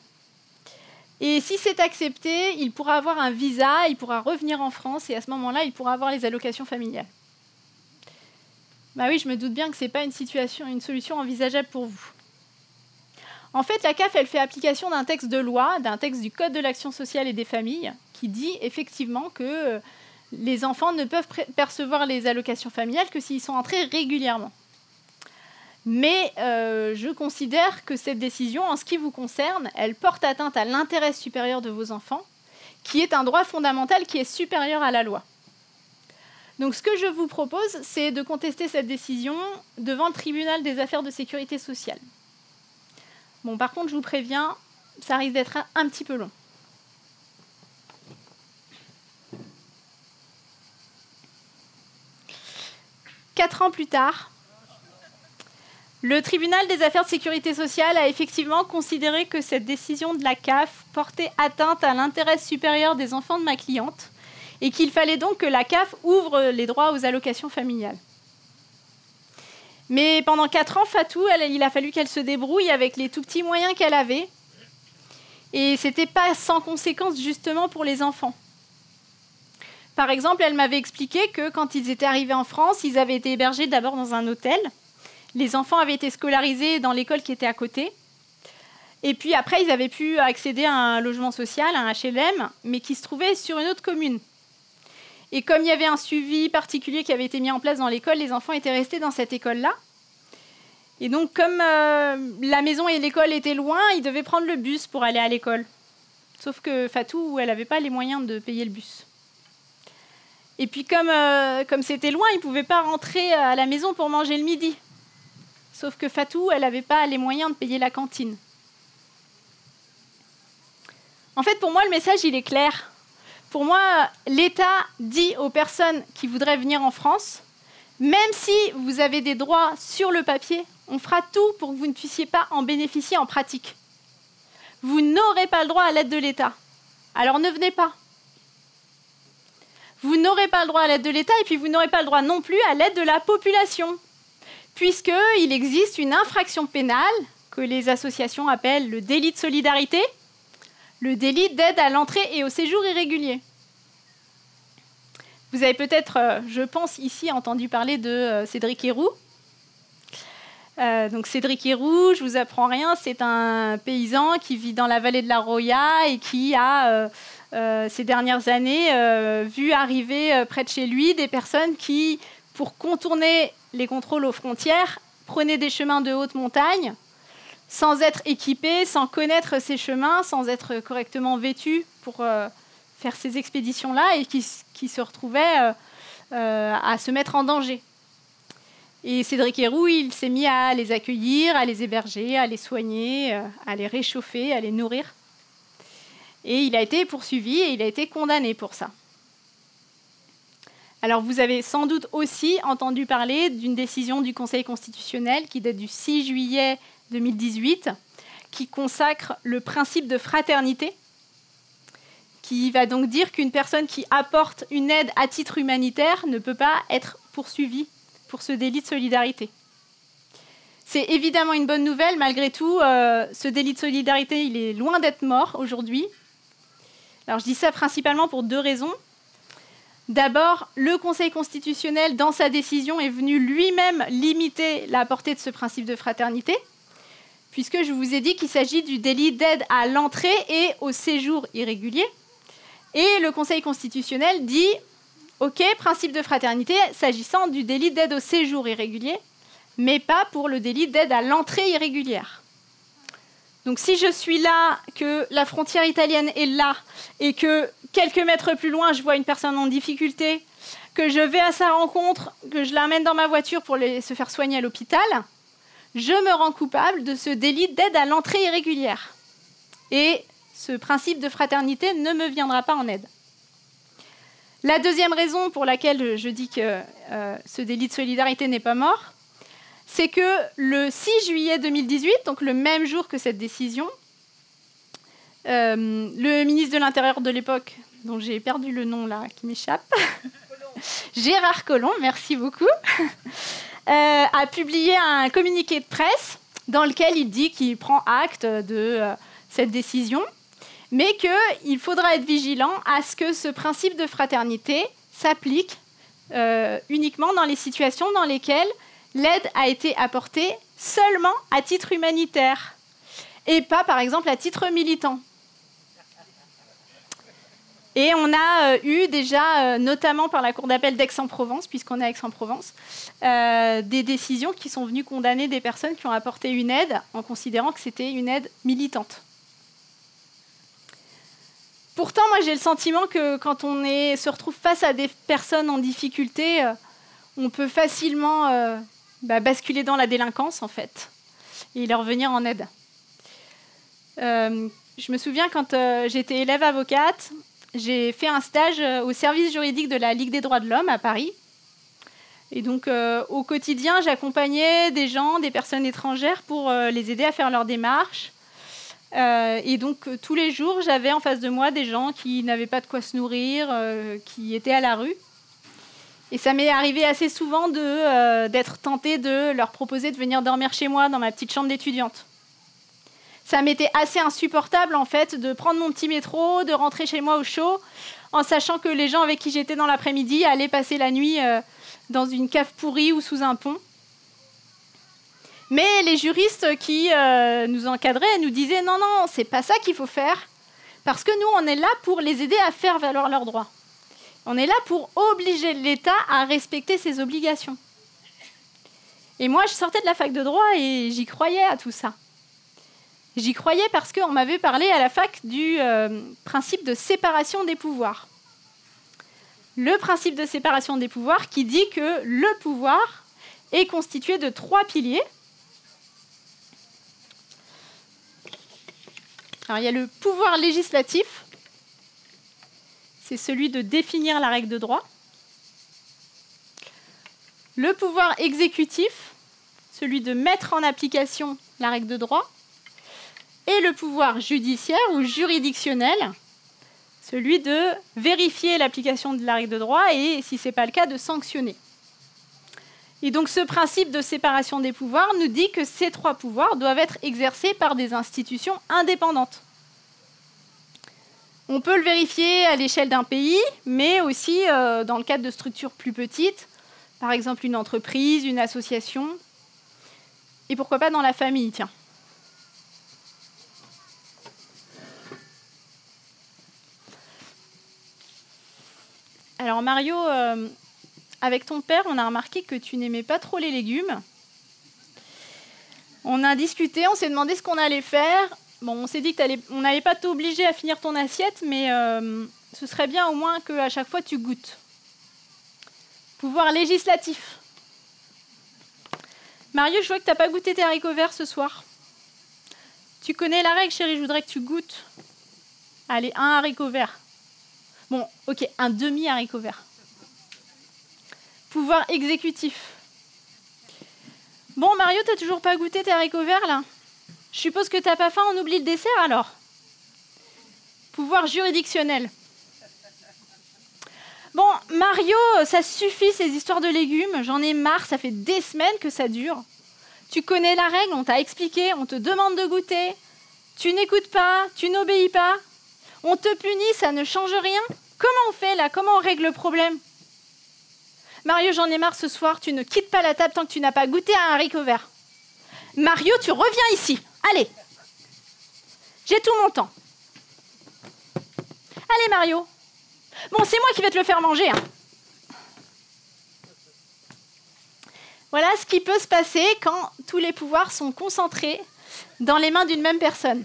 Et si c'est accepté, il pourra avoir un visa, il pourra revenir en France, et à ce moment-là, il pourra avoir les allocations familiales. Bah oui, je me doute bien que ce n'est pas une solution envisageable pour vous. En fait, la CAF, elle fait application d'un texte de loi, d'un texte du Code de l'action sociale et des familles, qui dit effectivement que les enfants ne peuvent percevoir les allocations familiales que s'ils sont entrés régulièrement. Mais je considère que cette décision, en ce qui vous concerne, elle porte atteinte à l'intérêt supérieur de vos enfants, qui est un droit fondamental qui est supérieur à la loi. Donc ce que je vous propose, c'est de contester cette décision devant le tribunal des affaires de sécurité sociale. Bon, par contre, je vous préviens, ça risque d'être un petit peu long. Quatre ans plus tard, le tribunal des affaires de sécurité sociale a effectivement considéré que cette décision de la CAF portait atteinte à l'intérêt supérieur des enfants de ma cliente et qu'il fallait donc que la CAF ouvre les droits aux allocations familiales. Mais pendant 4 ans, Fatou, il a fallu qu'elle se débrouille avec les tout petits moyens qu'elle avait. Et ce n'était pas sans conséquence justement pour les enfants. Par exemple, elle m'avait expliqué que quand ils étaient arrivés en France, ils avaient été hébergés d'abord dans un hôtel. Les enfants avaient été scolarisés dans l'école qui était à côté. Et puis après, ils avaient pu accéder à un logement social, un HLM, mais qui se trouvait sur une autre commune. Et comme il y avait un suivi particulier qui avait été mis en place dans l'école, les enfants étaient restés dans cette école-là. Et donc, comme la maison et l'école étaient loin, ils devaient prendre le bus pour aller à l'école. Sauf que Fatou, elle n'avait pas les moyens de payer le bus. Et puis, comme c'était loin, ils ne pouvaient pas rentrer à la maison pour manger le midi. Sauf que Fatou, elle n'avait pas les moyens de payer la cantine. En fait, pour moi, le message, il est clair. Pour moi, l'État dit aux personnes qui voudraient venir en France, même si vous avez des droits sur le papier, on fera tout pour que vous ne puissiez pas en bénéficier en pratique. Vous n'aurez pas le droit à l'aide de l'État. Alors ne venez pas. Vous n'aurez pas le droit à l'aide de l'État et puis vous n'aurez pas le droit non plus à l'aide de la population, puisqu'il existe une infraction pénale que les associations appellent le délit de solidarité, le délit d'aide à l'entrée et au séjour irrégulier. Vous avez peut-être, je pense ici, entendu parler de Cédric Héroux. Donc Cédric Héroux, je ne vous apprends rien, c'est un paysan qui vit dans la vallée de la Roya et qui a, ces dernières années, vu arriver près de chez lui des personnes qui, pour contourner les contrôles aux frontières, prenaient des chemins de haute montagne, sans être équipés, sans connaître ces chemins, sans être correctement vêtus pour faire ces expéditions-là et qui se retrouvaient à se mettre en danger. Et Cédric Héroux, il s'est mis à les accueillir, à les héberger, à les soigner, à les réchauffer, à les nourrir. Et il a été poursuivi et il a été condamné pour ça. Alors, vous avez sans doute aussi entendu parler d'une décision du Conseil constitutionnel qui date du 6 juillet 2018, qui consacre le principe de fraternité, qui va donc dire qu'une personne qui apporte une aide à titre humanitaire ne peut pas être poursuivie pour ce délit de solidarité. C'est évidemment une bonne nouvelle, malgré tout, ce délit de solidarité, il est loin d'être mort aujourd'hui. Alors, je dis ça principalement pour deux raisons. D'abord, le Conseil constitutionnel, dans sa décision, est venu lui-même limiter la portée de ce principe de fraternité, puisque je vous ai dit qu'il s'agit du délit d'aide à l'entrée et au séjour irrégulier. Et le Conseil constitutionnel dit « Ok, principe de fraternité s'agissant du délit d'aide au séjour irrégulier, mais pas pour le délit d'aide à l'entrée irrégulière. » Donc si je suis là, que la frontière italienne est là, et que quelques mètres plus loin, je vois une personne en difficulté, que je vais à sa rencontre, que je l'amène dans ma voiture pour se faire soigner à l'hôpital, je me rends coupable de ce délit d'aide à l'entrée irrégulière. Et ce principe de fraternité ne me viendra pas en aide. La deuxième raison pour laquelle je dis que ce délit de solidarité n'est pas mort, c'est que le 6 juillet 2018, donc le même jour que cette décision, le ministre de l'Intérieur de l'époque, dont j'ai perdu le nom là, qui m'échappe, Gérard Collomb, merci beaucoup, a publié un communiqué de presse dans lequel il dit qu'il prend acte de cette décision, mais qu'il faudra être vigilant à ce que ce principe de fraternité s'applique uniquement dans les situations dans lesquelles l'aide a été apportée seulement à titre humanitaire et pas, par exemple, à titre militant. Et on a eu déjà, notamment par la Cour d'appel d'Aix-en-Provence, puisqu'on est à Aix-en-Provence, des décisions qui sont venues condamner des personnes qui ont apporté une aide en considérant que c'était une aide militante. Pourtant, moi, j'ai le sentiment que quand on se retrouve face à des personnes en difficulté, on peut facilement basculer dans la délinquance, en fait, et leur venir en aide. Je me souviens, quand j'étais élève avocate, j'ai fait un stage au service juridique de la Ligue des droits de l'homme à Paris. Et donc, au quotidien, j'accompagnais des gens, des personnes étrangères pour les aider à faire leurs démarches. Et donc, tous les jours, j'avais en face de moi des gens qui n'avaient pas de quoi se nourrir, qui étaient à la rue. Et ça m'est arrivé assez souvent d'être tentée de leur proposer de venir dormir chez moi dans ma petite chambre d'étudiante. Ça m'était assez insupportable, en fait, de prendre mon petit métro, de rentrer chez moi au chaud, en sachant que les gens avec qui j'étais dans l'après-midi allaient passer la nuit dans une cave pourrie ou sous un pont. Mais les juristes qui nous encadraient nous disaient « Non, non, c'est pas ça qu'il faut faire, parce que nous, on est là pour les aider à faire valoir leurs droits. On est là pour obliger l'État à respecter ses obligations. » Et moi, je sortais de la fac de droit et j'y croyais à tout ça. J'y croyais parce qu'on m'avait parlé à la fac du principe de séparation des pouvoirs. Le principe de séparation des pouvoirs qui dit que le pouvoir est constitué de 3 piliers. Alors, il y a le pouvoir législatif, c'est celui de définir la règle de droit. Le pouvoir exécutif, celui de mettre en application la règle de droit. Et le pouvoir judiciaire ou juridictionnel, celui de vérifier l'application de la règle de droit et, si ce n'est pas le cas, de sanctionner. Et donc ce principe de séparation des pouvoirs nous dit que ces 3 pouvoirs doivent être exercés par des institutions indépendantes. On peut le vérifier à l'échelle d'un pays, mais aussi dans le cadre de structures plus petites, par exemple une entreprise, une association, et pourquoi pas dans la famille, tiens. Alors Mario, avec ton père, on a remarqué que tu n'aimais pas trop les légumes. On a discuté, on s'est demandé ce qu'on allait faire. Bon, on s'est dit qu'on n'allait pas t'obliger à finir ton assiette, mais ce serait bien au moins qu'à chaque fois tu goûtes. Pouvoir législatif. Mario, je vois que tu n'as pas goûté tes haricots verts ce soir. Tu connais la règle, chérie, je voudrais que tu goûtes. Allez, un haricot vert. Bon, ok, un demi-haricot vert. Pouvoir exécutif. Bon, Mario, t'as toujours pas goûté tes haricots verts, là? Je suppose que t'as pas faim, on oublie le dessert, alors? Pouvoir juridictionnel. Bon, Mario, ça suffit, ces histoires de légumes. J'en ai marre, ça fait des semaines que ça dure. Tu connais la règle, on t'a expliqué, on te demande de goûter. Tu n'écoutes pas, tu n'obéis pas. On te punit, ça ne change rien. Comment on fait, là? Comment on règle le problème? Mario, j'en ai marre ce soir, tu ne quittes pas la table tant que tu n'as pas goûté à un haricot vert. Mario, tu reviens ici. Allez. J'ai tout mon temps. Allez, Mario. Bon, c'est moi qui vais te le faire manger. Hein. Voilà ce qui peut se passer quand tous les pouvoirs sont concentrés dans les mains d'une même personne.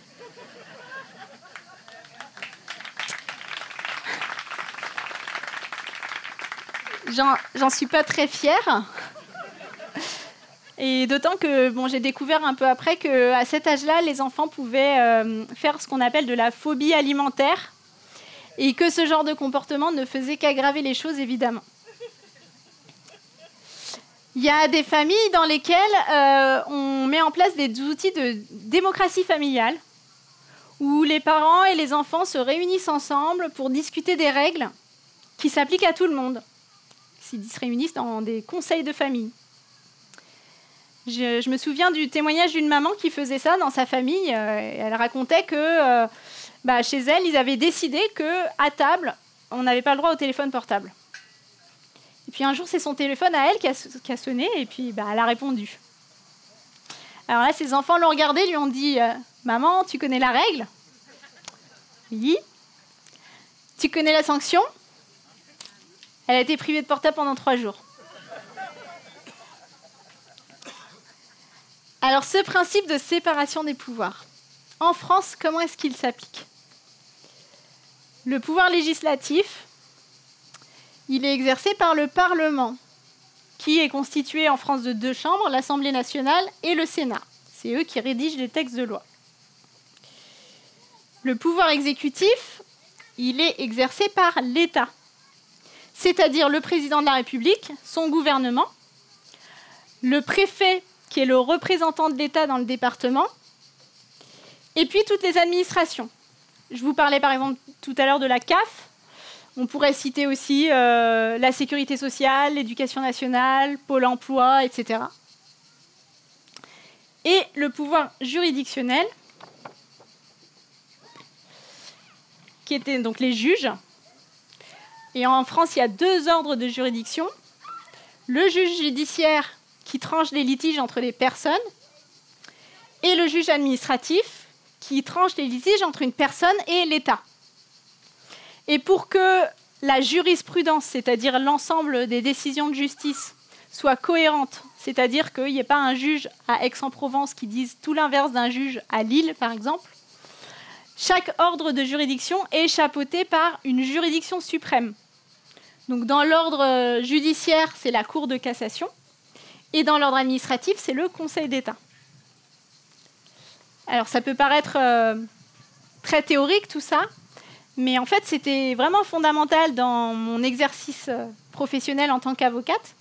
J'en suis pas très fière. Et d'autant que bon, j'ai découvert un peu après qu'à cet âge-là, les enfants pouvaient faire ce qu'on appelle de la phobie alimentaire et que ce genre de comportement ne faisait qu'aggraver les choses, évidemment. Il y a des familles dans lesquelles on met en place des outils de démocratie familiale où les parents et les enfants se réunissent ensemble pour discuter des règles qui s'appliquent à tout le monde. Ils se réunissent dans des conseils de famille. Je me souviens du témoignage d'une maman qui faisait ça dans sa famille. Elle racontait que chez elle, ils avaient décidé qu'à table, on n'avait pas le droit au téléphone portable. Et puis un jour, c'est son téléphone à elle qui a sonné et puis elle a répondu. Alors là, ses enfants l'ont regardé, lui ont dit « Maman, tu connais la règle ?»« Oui. »« Tu connais la sanction ?» Elle a été privée de portable pendant 3 jours. Alors, ce principe de séparation des pouvoirs, en France, comment est-ce qu'il s'applique? Le pouvoir législatif, il est exercé par le Parlement, qui est constitué en France de 2 chambres, l'Assemblée nationale et le Sénat. C'est eux qui rédigent les textes de loi. Le pouvoir exécutif, il est exercé par l'État, c'est-à-dire le président de la République, son gouvernement, le préfet, qui est le représentant de l'État dans le département, et puis toutes les administrations. Je vous parlais par exemple tout à l'heure de la CAF. On pourrait citer aussi la sécurité sociale, l'éducation nationale, Pôle emploi, etc. Et le pouvoir juridictionnel, qui étaient donc les juges. Et en France, il y a 2 ordres de juridiction. Le juge judiciaire qui tranche les litiges entre les personnes et le juge administratif qui tranche les litiges entre une personne et l'État. Et pour que la jurisprudence, c'est-à-dire l'ensemble des décisions de justice, soit cohérente, c'est-à-dire qu'il n'y ait pas un juge à Aix-en-Provence qui dise tout l'inverse d'un juge à Lille, par exemple, chaque ordre de juridiction est chapeauté par une juridiction suprême. Donc dans l'ordre judiciaire, c'est la Cour de cassation, et dans l'ordre administratif, c'est le Conseil d'État. Alors ça peut paraître très théorique tout ça, mais en fait c'était vraiment fondamental dans mon exercice professionnel en tant qu'avocate,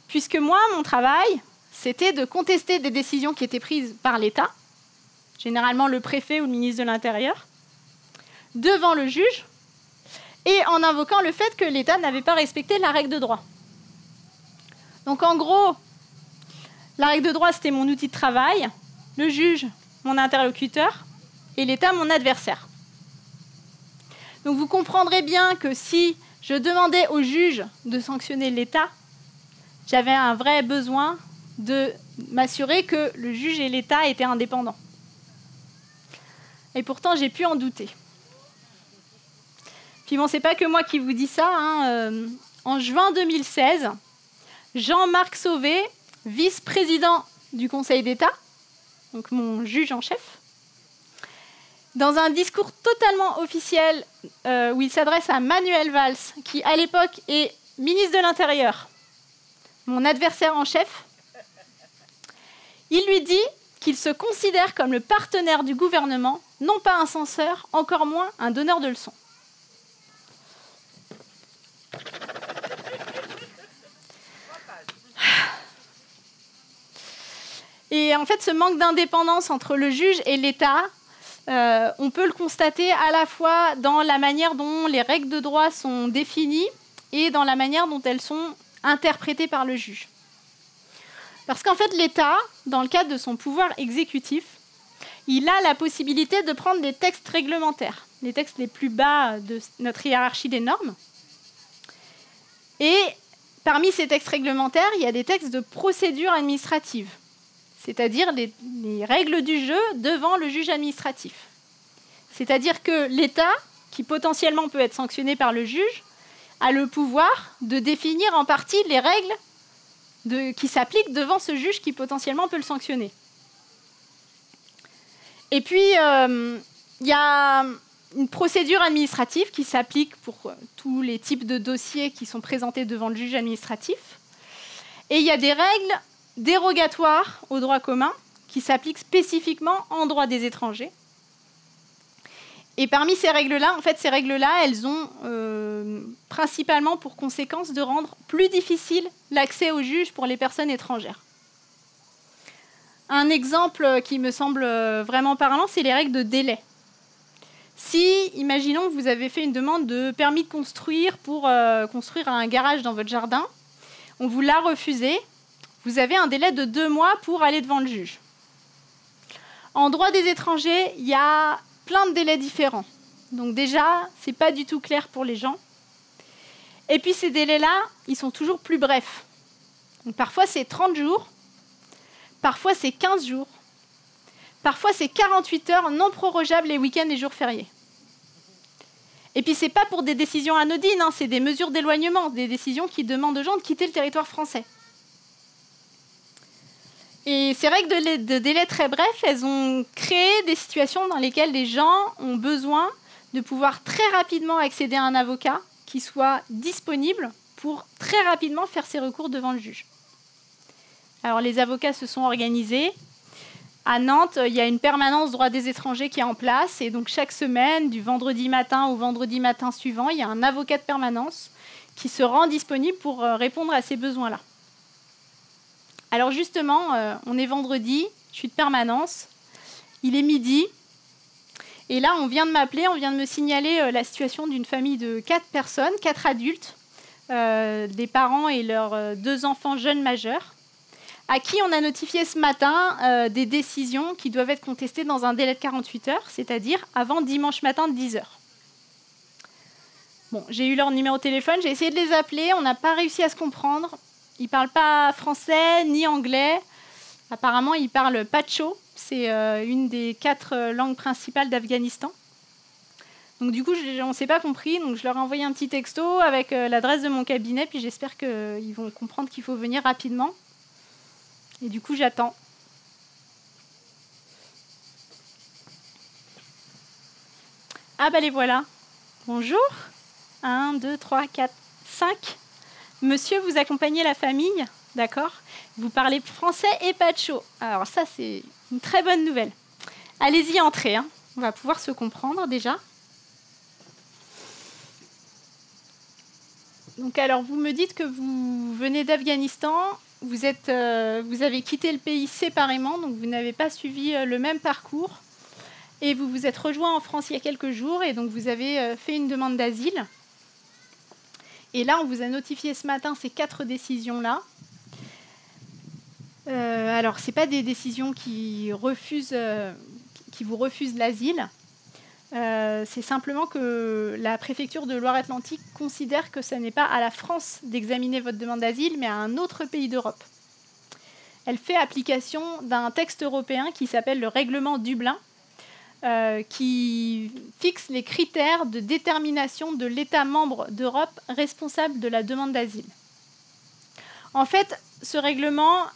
puisque moi, mon travail, c'était de contester des décisions qui étaient prises par l'État, généralement le préfet ou le ministre de l'Intérieur, devant le juge, et en invoquant le fait que l'État n'avait pas respecté la règle de droit. Donc en gros, la règle de droit, c'était mon outil de travail, le juge, mon interlocuteur, et l'État, mon adversaire. Donc vous comprendrez bien que si je demandais au juge de sanctionner l'État, j'avais un vrai besoin de m'assurer que le juge et l'État étaient indépendants. Et pourtant, j'ai pu en douter. Puis bon, c'est pas que moi qui vous dis ça. En juin 2016, Jean-Marc Sauvé, vice-président du Conseil d'État, donc mon juge en chef, dans un discours totalement officiel où il s'adresse à Manuel Valls, qui à l'époque est ministre de l'Intérieur, mon adversaire en chef, il lui dit qu'il se considère comme le partenaire du gouvernement non pas un censeur, encore moins un donneur de leçons. Et en fait, ce manque d'indépendance entre le juge et l'État, on peut le constater à la fois dans la manière dont les règles de droit sont définies et dans la manière dont elles sont interprétées par le juge. Parce qu'en fait, l'État, dans le cadre de son pouvoir exécutif, il a la possibilité de prendre des textes réglementaires, les textes les plus bas de notre hiérarchie des normes. Et parmi ces textes réglementaires, il y a des textes de procédure administrative, c'est-à-dire les règles du jeu devant le juge administratif. C'est-à-dire que l'État, qui potentiellement peut être sanctionné par le juge, a le pouvoir de définir en partie les règles qui s'appliquent devant ce juge qui potentiellement peut le sanctionner. Et puis, il y a une procédure administrative qui s'applique pour tous les types de dossiers qui sont présentés devant le juge administratif. Et il y a des règles dérogatoires au droit commun qui s'appliquent spécifiquement en droit des étrangers. Et parmi ces règles-là, en fait, ces règles-là, elles ont principalement pour conséquence de rendre plus difficile l'accès au juge pour les personnes étrangères. Un exemple qui me semble vraiment parlant, c'est les règles de délai. Si, imaginons que vous avez fait une demande de permis de construire pour construire un garage dans votre jardin, on vous l'a refusé, vous avez un délai de 2 mois pour aller devant le juge. En droit des étrangers, il y a plein de délais différents. Donc déjà, ce n'est pas du tout clair pour les gens. Et puis ces délais-là, ils sont toujours plus brefs. Donc parfois, c'est 30 jours, parfois, c'est 15 jours, parfois, c'est 48 heures non prorogeables les week-ends et jours fériés. Et puis, ce n'est pas pour des décisions anodines, hein, c'est des mesures d'éloignement, des décisions qui demandent aux gens de quitter le territoire français. Et ces règles de délai très brefs, elles ont créé des situations dans lesquelles les gens ont besoin de pouvoir très rapidement accéder à un avocat qui soit disponible pour très rapidement faire ses recours devant le juge. Alors, les avocats se sont organisés. À Nantes, il y a une permanence droit des étrangers qui est en place. Et donc, chaque semaine, du vendredi matin au vendredi matin suivant, il y a un avocat de permanence qui se rend disponible pour répondre à ces besoins-là. Alors justement, on est vendredi, je suis de permanence, il est midi, et là, on vient de m'appeler, on vient de me signaler la situation d'une famille de 4 personnes, 4 adultes, des parents et leurs 2 enfants jeunes majeurs, à qui on a notifié ce matin des décisions qui doivent être contestées dans un délai de 48 heures, c'est-à-dire avant dimanche matin de 10 heures. Bon, j'ai eu leur numéro de téléphone, j'ai essayé de les appeler, on n'a pas réussi à se comprendre. Ils ne parlent pas français ni anglais. Apparemment, ils parlent pacho. C'est une des 4 langues principales d'Afghanistan. Donc du coup, on ne s'est pas compris. Donc je leur ai envoyé un petit texto avec l'adresse de mon cabinet. Puis j'espère qu'ils vont comprendre qu'il faut venir rapidement. Et du coup, j'attends. Ah bah les voilà. Bonjour. 1, 2, 3, 4, 5. Monsieur, vous accompagnez la famille, d'accord? Vous parlez français et pacho. Alors ça, c'est une très bonne nouvelle. Allez-y, entrez. Hein. On va pouvoir se comprendre déjà. Donc alors, vous me dites que vous venez d'Afghanistan. Vous avez quitté le pays séparément, donc vous n'avez pas suivi le même parcours. Et vous vous êtes rejoint en France il y a quelques jours, et donc vous avez fait une demande d'asile. Et là, on vous a notifié ce matin ces 4 décisions-là. Alors, ce n'est pas des décisions qui vous refusent l'asile. C'est simplement que la préfecture de Loire-Atlantique considère que ce n'est pas à la France d'examiner votre demande d'asile, mais à un autre pays d'Europe. Elle fait application d'un texte européen qui s'appelle le règlement Dublin, qui fixe les critères de détermination de l'État membre d'Europe responsable de la demande d'asile. En fait, ce règlement,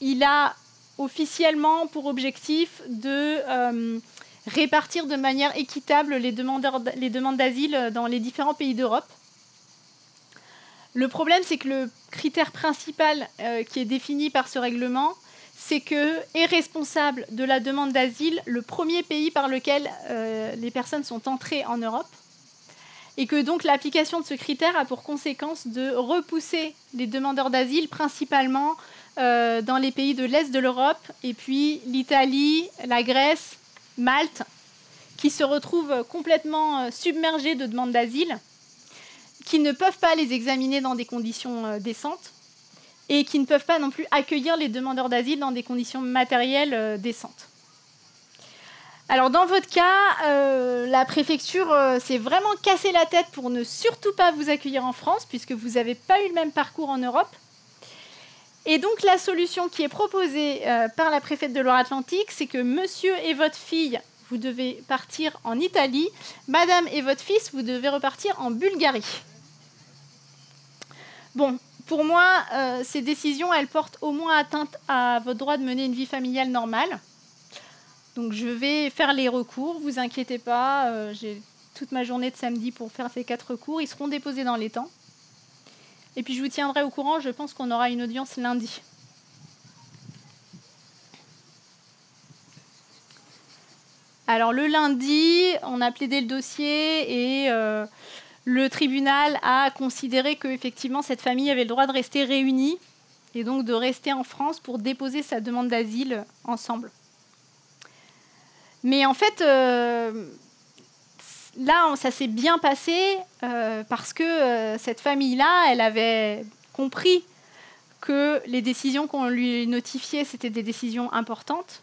il a officiellement pour objectif de répartir de manière équitable les demandes d'asile dans les différents pays d'Europe. Le problème, c'est que le critère principal qui est défini par ce règlement, c'est que est responsable de la demande d'asile le premier pays par lequel les personnes sont entrées en Europe, et que donc l'application de ce critère a pour conséquence de repousser les demandeurs d'asile principalement dans les pays de l'Est de l'Europe, et puis l'Italie, la Grèce, Malte, qui se retrouvent complètement submergés de demandes d'asile, qui ne peuvent pas les examiner dans des conditions décentes, et qui ne peuvent pas non plus accueillir les demandeurs d'asile dans des conditions matérielles décentes. Alors dans votre cas, la préfecture s'est vraiment cassé la tête pour ne surtout pas vous accueillir en France, puisque vous n'avez pas eu le même parcours en Europe. Et donc la solution qui est proposée par la préfète de Loire-Atlantique, c'est que monsieur et votre fille, vous devez partir en Italie, madame et votre fils, vous devez repartir en Bulgarie. Bon, pour moi, ces décisions, elles portent au moins atteinte à votre droit de mener une vie familiale normale. Donc je vais faire les recours, vous inquiétez pas, j'ai toute ma journée de samedi pour faire ces 4 recours, ils seront déposés dans les temps. Et puis je vous tiendrai au courant, je pense qu'on aura une audience lundi. Alors le lundi, on a plaidé le dossier et le tribunal a considéré qu'effectivement cette famille avait le droit de rester réunie et donc de rester en France pour déposer sa demande d'asile ensemble. Mais en fait, là, ça s'est bien passé parce que cette famille-là, elle avait compris que les décisions qu'on lui notifiait, c'était des décisions importantes.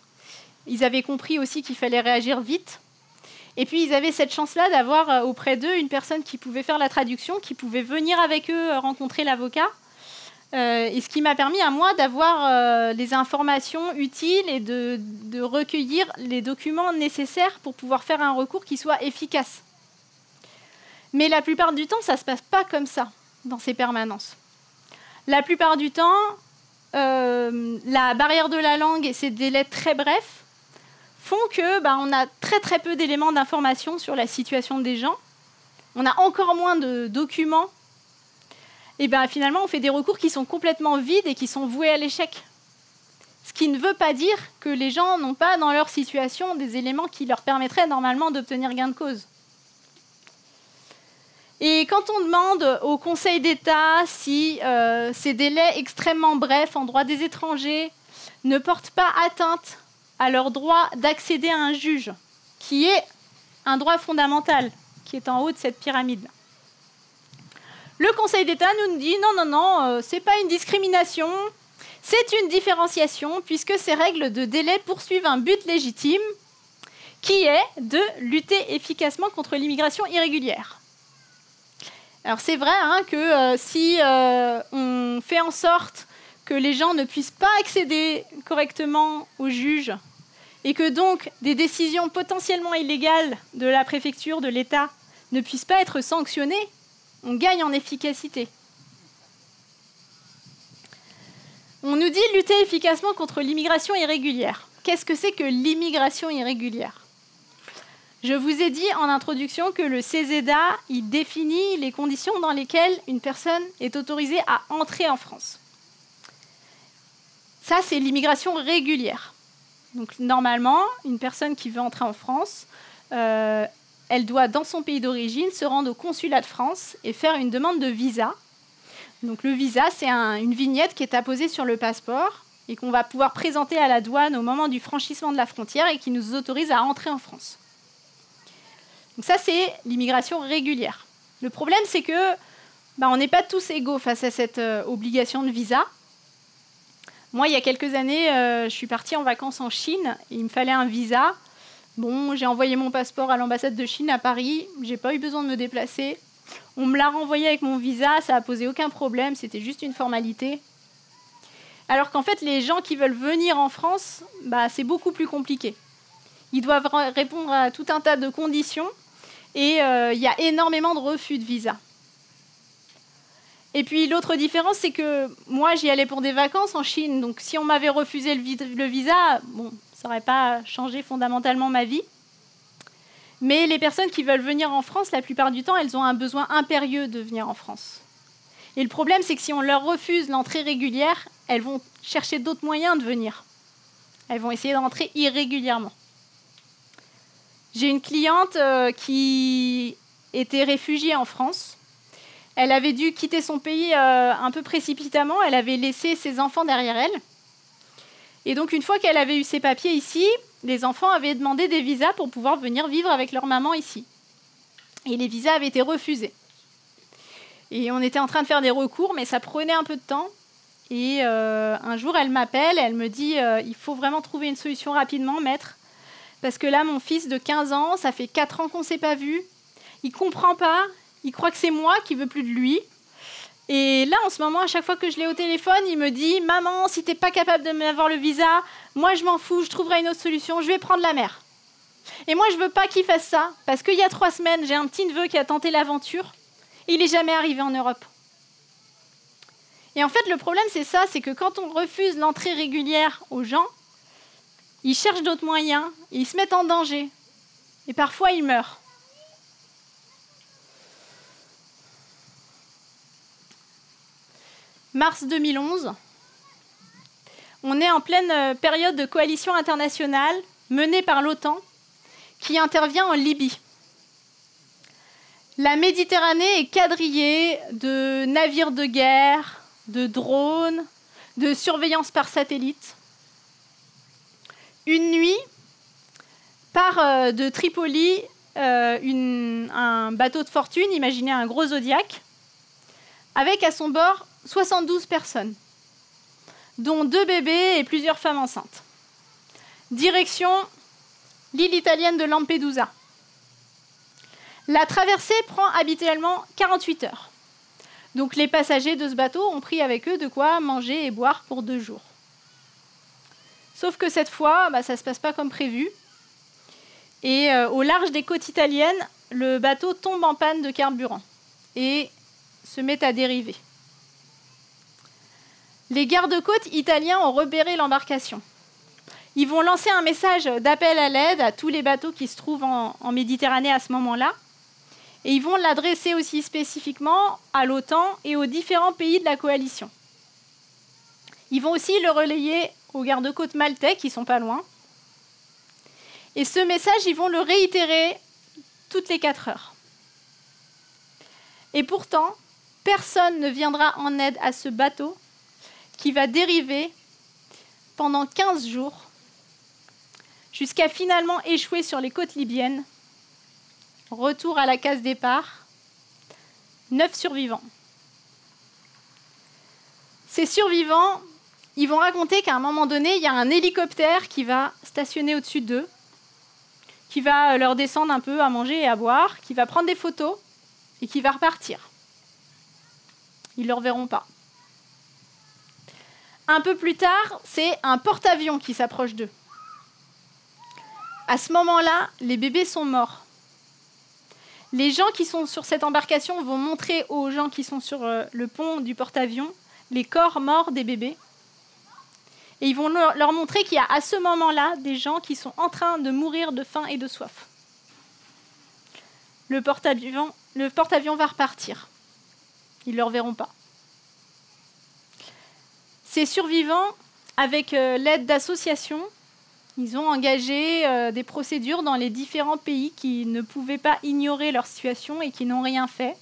Ils avaient compris aussi qu'il fallait réagir vite. Et puis, ils avaient cette chance-là d'avoir auprès d'eux une personne qui pouvait faire la traduction, qui pouvait venir avec eux rencontrer l'avocat. Et ce qui m'a permis à moi d'avoir les informations utiles et de recueillir les documents nécessaires pour pouvoir faire un recours qui soit efficace. Mais la plupart du temps, ça ne se passe pas comme ça dans ces permanences. La plupart du temps, la barrière de la langue et ces délais très brefs font que on a très très peu d'éléments d'information sur la situation des gens. On a encore moins de documents. Et finalement, on fait des recours qui sont complètement vides et qui sont voués à l'échec. Ce qui ne veut pas dire que les gens n'ont pas dans leur situation des éléments qui leur permettraient normalement d'obtenir gain de cause. Et quand on demande au Conseil d'État si ces délais extrêmement brefs en droit des étrangers ne portent pas atteinte à leur droit d'accéder à un juge, qui est un droit fondamental, qui est en haut de cette pyramide. Le Conseil d'État nous dit non, c'est pas une discrimination, c'est une différenciation, puisque ces règles de délai poursuivent un but légitime, qui est de lutter efficacement contre l'immigration irrégulière. Alors c'est vrai que si on fait en sorte que les gens ne puissent pas accéder correctement au juge et que donc des décisions potentiellement illégales de la préfecture, de l'État, ne puissent pas être sanctionnées, on gagne en efficacité. On nous dit lutter efficacement contre l'immigration irrégulière. Qu'est-ce que c'est que l'immigration irrégulière ? Je vous ai dit en introduction que le CESEDA, il définit les conditions dans lesquelles une personne est autorisée à entrer en France. Ça, c'est l'immigration régulière. Donc, normalement, une personne qui veut entrer en France, elle doit, dans son pays d'origine, se rendre au consulat de France et faire une demande de visa. Donc, le visa, c'est une vignette qui est apposée sur le passeport et qu'on va pouvoir présenter à la douane au moment du franchissement de la frontière et qui nous autorise à entrer en France. Donc ça, c'est l'immigration régulière. Le problème, c'est que on n'est pas tous égaux face à cette obligation de visa. Moi, il y a quelques années, je suis partie en vacances en Chine et il me fallait un visa. Bon, j'ai envoyé mon passeport à l'ambassade de Chine à Paris. J'ai pas eu besoin de me déplacer. On me l'a renvoyé avec mon visa, ça n'a posé aucun problème, c'était juste une formalité. Alors qu'en fait, les gens qui veulent venir en France, c'est beaucoup plus compliqué. Ils doivent répondre à tout un tas de conditions et il y a énormément de refus de visa. Et puis l'autre différence, c'est que moi, j'y allais pour des vacances en Chine, donc si on m'avait refusé le visa, ça n'aurait pas changé fondamentalement ma vie. Mais les personnes qui veulent venir en France, la plupart du temps, elles ont un besoin impérieux de venir en France. Et le problème, c'est que si on leur refuse l'entrée régulière, elles vont chercher d'autres moyens de venir. Elles vont essayer de rentrer irrégulièrement. J'ai une cliente qui était réfugiée en France. Elle avait dû quitter son pays un peu précipitamment. Elle avait laissé ses enfants derrière elle. Et donc, une fois qu'elle avait eu ses papiers ici, les enfants avaient demandé des visas pour pouvoir venir vivre avec leur maman ici. Et les visas avaient été refusés. Et on était en train de faire des recours, mais ça prenait un peu de temps. Et un jour, elle m'appelle, elle me dit il faut vraiment trouver une solution rapidement, maître. Parce que là, mon fils de 15 ans, ça fait 4 ans qu'on ne s'est pas vu. Il ne comprend pas. Il croit que c'est moi qui ne veux plus de lui. Et là, en ce moment, à chaque fois que je l'ai au téléphone, il me dit « Maman, si tu n'es pas capable de m'avoir le visa, moi, je m'en fous, je trouverai une autre solution, je vais prendre la mer. » Et moi, je ne veux pas qu'il fasse ça, parce qu'il y a 3 semaines, j'ai un petit neveu qui a tenté l'aventure. Et il n'est jamais arrivé en Europe. Et en fait, le problème, c'est ça, c'est que quand on refuse l'entrée régulière aux gens, ils cherchent d'autres moyens, et ils se mettent en danger. Et parfois, ils meurent. Mars 2011, on est en pleine période de coalition internationale menée par l'OTAN qui intervient en Libye. La Méditerranée est quadrillée de navires de guerre, de drones, de surveillance par satellite. Une nuit, part de Tripoli un bateau de fortune, imaginez un gros Zodiac, avec à son bord 72 personnes, dont 2 bébés et plusieurs femmes enceintes. Direction l'île italienne de Lampedusa. La traversée prend habituellement 48 heures. Donc les passagers de ce bateau ont pris avec eux de quoi manger et boire pour 2 jours. Sauf que cette fois, ça ne se passe pas comme prévu. Et au large des côtes italiennes, le bateau tombe en panne de carburant et se met à dériver. Les gardes-côtes italiens ont repéré l'embarcation. Ils vont lancer un message d'appel à l'aide à tous les bateaux qui se trouvent en Méditerranée à ce moment-là. Et ils vont l'adresser aussi spécifiquement à l'OTAN et aux différents pays de la coalition. Ils vont aussi le relayer aux gardes-côtes maltais qui ne sont pas loin. Et ce message, ils vont le réitérer toutes les 4 heures. Et pourtant, personne ne viendra en aide à ce bateau qui va dériver pendant 15 jours jusqu'à finalement échouer sur les côtes libyennes. Retour à la case départ, 9 survivants. Ces survivants, ils vont raconter qu'à un moment donné, il y a un hélicoptère qui va stationner au-dessus d'eux, qui va leur descendre un peu à manger et à boire, qui va prendre des photos et qui va repartir. Ils ne le reverront pas. Un peu plus tard, c'est un porte-avions qui s'approche d'eux. À ce moment-là, les bébés sont morts. Les gens qui sont sur cette embarcation vont montrer aux gens qui sont sur le pont du porte-avions les corps morts des bébés. Et ils vont leur montrer qu'il y a à ce moment-là des gens qui sont en train de mourir de faim et de soif. Le porte-avions va repartir. Ils ne le reverront pas. Ces survivants, avec l'aide d'associations, ils ont engagé des procédures dans les différents pays qui ne pouvaient pas ignorer leur situation et qui n'ont rien fait.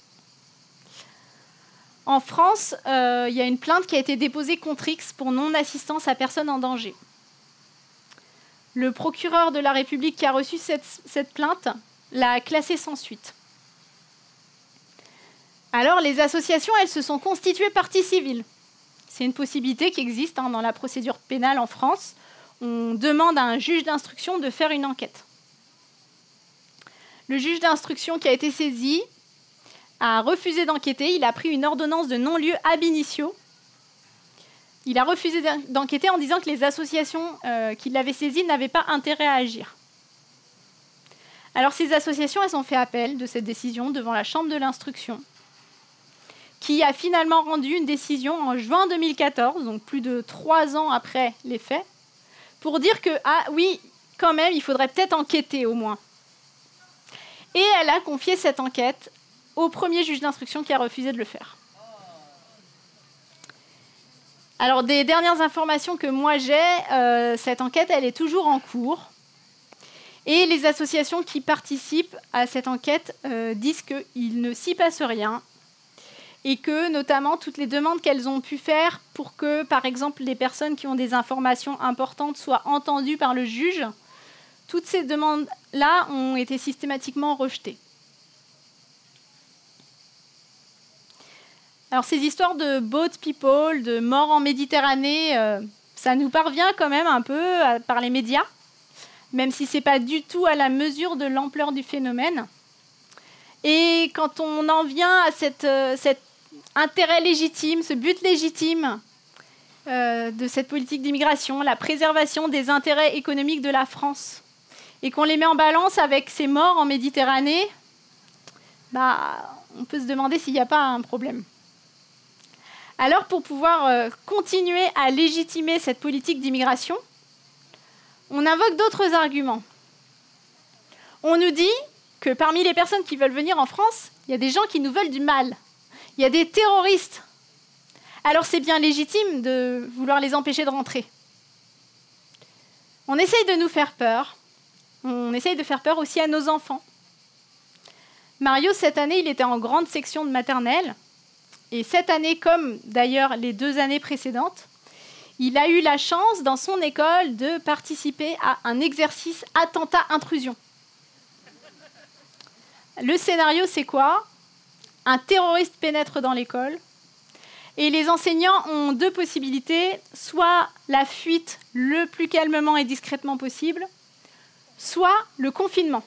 En France, il y a une plainte qui a été déposée contre X pour non-assistance à personne en danger. Le procureur de la République qui a reçu cette plainte l'a classée sans suite. Alors, les associations, elles se sont constituées partie civile. C'est une possibilité qui existe dans la procédure pénale en France. On demande à un juge d'instruction de faire une enquête. Le juge d'instruction qui a été saisi a refusé d'enquêter. Il a pris une ordonnance de non-lieu ab initio. Il a refusé d'enquêter en disant que les associations qui l'avaient saisi n'avaient pas intérêt à agir. Alors ces associations, elles ont fait appel de cette décision devant la Chambre de l'instruction, qui a finalement rendu une décision en juin 2014, donc plus de 3 ans après les faits, pour dire que, ah oui, quand même, il faudrait peut-être enquêter au moins. Et elle a confié cette enquête au premier juge d'instruction qui a refusé de le faire. Alors, des dernières informations que moi j'ai, cette enquête, elle est toujours en cours. Et les associations qui participent à cette enquête disent qu'il ne s'y passe rien. Et que, notamment, toutes les demandes qu'elles ont pu faire pour que, par exemple, les personnes qui ont des informations importantes soient entendues par le juge, toutes ces demandes-là ont été systématiquement rejetées. Alors, ces histoires de boat people, de morts en Méditerranée, ça nous parvient quand même un peu par les médias, même si ce n'est pas du tout à la mesure de l'ampleur du phénomène. Et quand on en vient à cet intérêt légitime, ce but légitime de cette politique d'immigration, la préservation des intérêts économiques de la France, et qu'on les met en balance avec ces morts en Méditerranée, on peut se demander s'il n'y a pas un problème. Alors, pour pouvoir continuer à légitimer cette politique d'immigration, on invoque d'autres arguments. On nous dit que parmi les personnes qui veulent venir en France, il y a des gens qui nous veulent du mal. Il y a des terroristes. Alors, c'est bien légitime de vouloir les empêcher de rentrer. On essaye de nous faire peur. On essaye de faire peur aussi à nos enfants. Mario, cette année, il était en grande section de maternelle. Et cette année, comme d'ailleurs les 2 années précédentes, il a eu la chance dans son école de participer à un exercice attentat-intrusion. Le scénario, c'est quoi? Un terroriste pénètre dans l'école et les enseignants ont 2 possibilités, soit la fuite le plus calmement et discrètement possible, soit le confinement.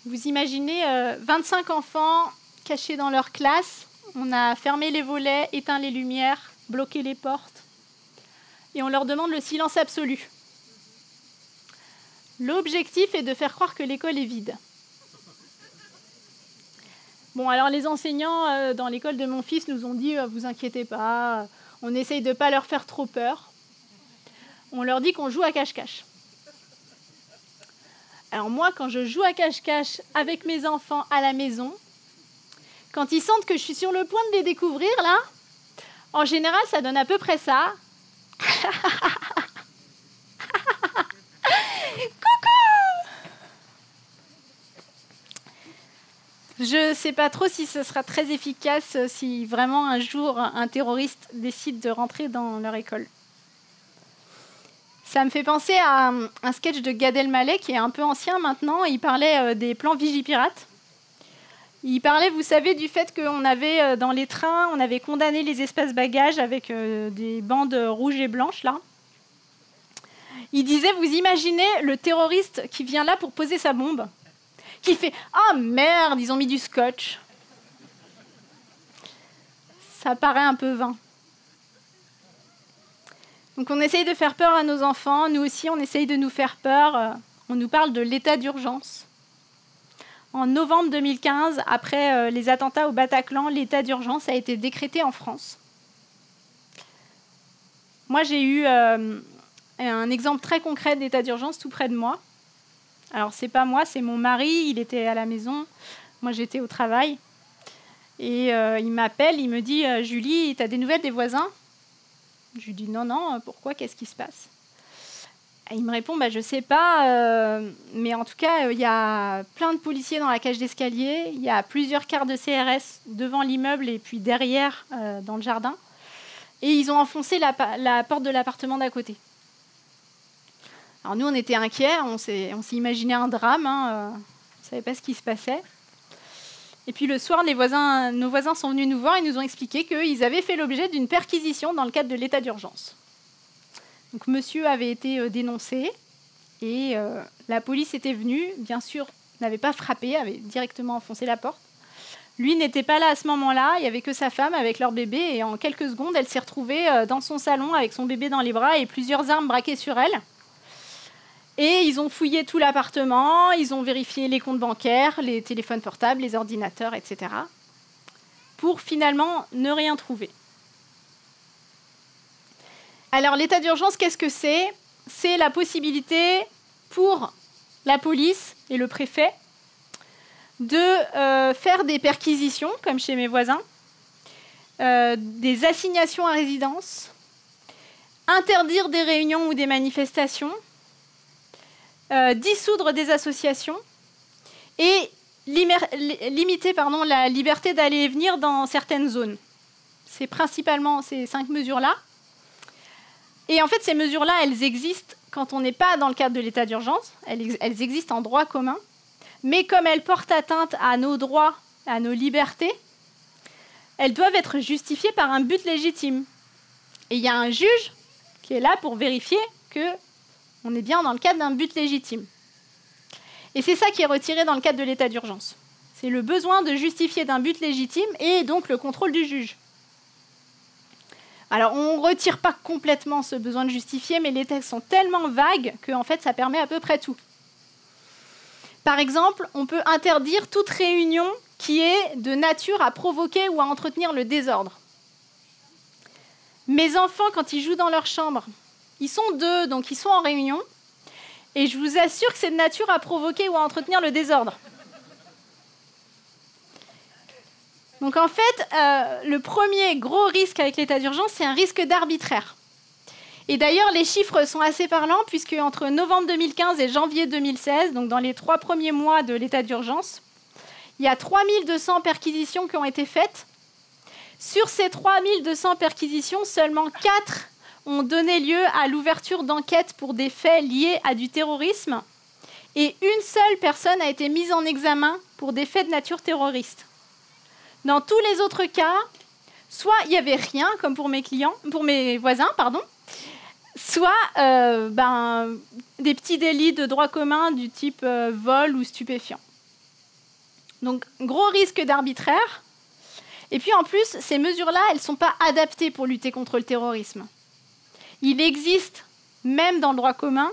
Vous imaginez 25 enfants cachés dans leur classe. On a fermé les volets, éteint les lumières, bloqué les portes. Et on leur demande le silence absolu. L'objectif est de faire croire que l'école est vide. Bon, alors les enseignants dans l'école de mon fils nous ont dit « Vous inquiétez pas, on essaye de ne pas leur faire trop peur. » On leur dit qu'on joue à cache-cache. Alors moi, quand je joue à cache-cache avec mes enfants à la maison, quand ils sentent que je suis sur le point de les découvrir, là, en général, ça donne à peu près ça. Je ne sais pas trop si ce sera très efficace si vraiment un jour un terroriste décide de rentrer dans leur école. Ça me fait penser à un sketch de Gad Elmaleh qui est un peu ancien maintenant. Il parlait des plans Vigipirate. Il parlait, vous savez, du fait qu'on avait dans les trains, on avait condamné les espaces bagages avec des bandes rouges et blanches là. Il disait, vous imaginez le terroriste qui vient là pour poser sa bombe, qui fait « Ah merde, ils ont mis du scotch !» Ça paraît un peu vain. Donc on essaye de faire peur à nos enfants. Nous aussi, on essaye de nous faire peur. On nous parle de l'état d'urgence. En novembre 2015, après les attentats au Bataclan, l'état d'urgence a été décrété en France. Moi, j'ai eu un exemple très concret d'état d'urgence tout près de moi. Alors, c'est pas moi, c'est mon mari. Il était à la maison. Moi, j'étais au travail. Et il m'appelle, il me dit « Julie, tu as des nouvelles des voisins ?» Je lui dis « Non, pourquoi? Qu'est-ce qui se passe ?» Et il me répond « Je ne sais pas, mais en tout cas, il y a plein de policiers dans la cage d'escalier. Il y a plusieurs quarts de CRS devant l'immeuble et puis derrière, dans le jardin. Et ils ont enfoncé la porte de l'appartement d'à côté. » Alors nous, on était inquiets, on s'est imaginé un drame, on ne savait pas ce qui se passait. Et puis le soir, nos voisins sont venus nous voir et nous ont expliqué qu'ils avaient fait l'objet d'une perquisition dans le cadre de l'état d'urgence. Donc monsieur avait été dénoncé et la police était venue, bien sûr, n'avait pas frappé, avait directement enfoncé la porte. Lui n'était pas là à ce moment-là, il n'y avait que sa femme avec leur bébé et en quelques secondes, elle s'est retrouvée dans son salon avec son bébé dans les bras et plusieurs armes braquées sur elle. Et ils ont fouillé tout l'appartement, ils ont vérifié les comptes bancaires, les téléphones portables, les ordinateurs, etc. pour finalement ne rien trouver. Alors l'état d'urgence, qu'est-ce que c'est? C'est la possibilité pour la police et le préfet de faire des perquisitions, comme chez mes voisins, des assignations à résidence, interdire des réunions ou des manifestations, dissoudre des associations et limiter la liberté d'aller et venir dans certaines zones. C'est principalement ces 5 mesures-là. Et en fait, ces mesures-là, elles existent quand on n'est pas dans le cadre de l'état d'urgence. Elles existent en droit commun. Mais comme elles portent atteinte à nos droits, à nos libertés, elles doivent être justifiées par un but légitime. Et il y a un juge qui est là pour vérifier qu'on est bien dans le cadre d'un but légitime. Et c'est ça qui est retiré dans le cadre de l'état d'urgence. C'est le besoin de justifier d'un but légitime et donc le contrôle du juge. Alors, on ne retire pas complètement ce besoin de justifier, mais les textes sont tellement vagues qu'en fait, ça permet à peu près tout. Par exemple, on peut interdire toute réunion qui est de nature à provoquer ou à entretenir le désordre. Mes enfants, quand ils jouent dans leur chambre, ils sont 2, donc ils sont en réunion, et je vous assure que c'est de nature à provoquer ou à entretenir le désordre. Donc en fait, le premier gros risque avec l'état d'urgence, c'est un risque d'arbitraire. Et d'ailleurs, les chiffres sont assez parlants, puisque entre novembre 2015 et janvier 2016, donc dans les 3 premiers mois de l'état d'urgence, il y a 3200 perquisitions qui ont été faites. Sur ces 3200 perquisitions, seulement 4 ont donné lieu à l'ouverture d'enquêtes pour des faits liés à du terrorisme. Et une seule personne a été mise en examen pour des faits de nature terroriste. Dans tous les autres cas, soit il n'y avait rien, comme pour mes voisins, soit des petits délits de droit commun du type vol ou stupéfiant. Donc, gros risque d'arbitraire. Et puis en plus, ces mesures-là, elles ne sont pas adaptées pour lutter contre le terrorisme. Il existe, même dans le droit commun,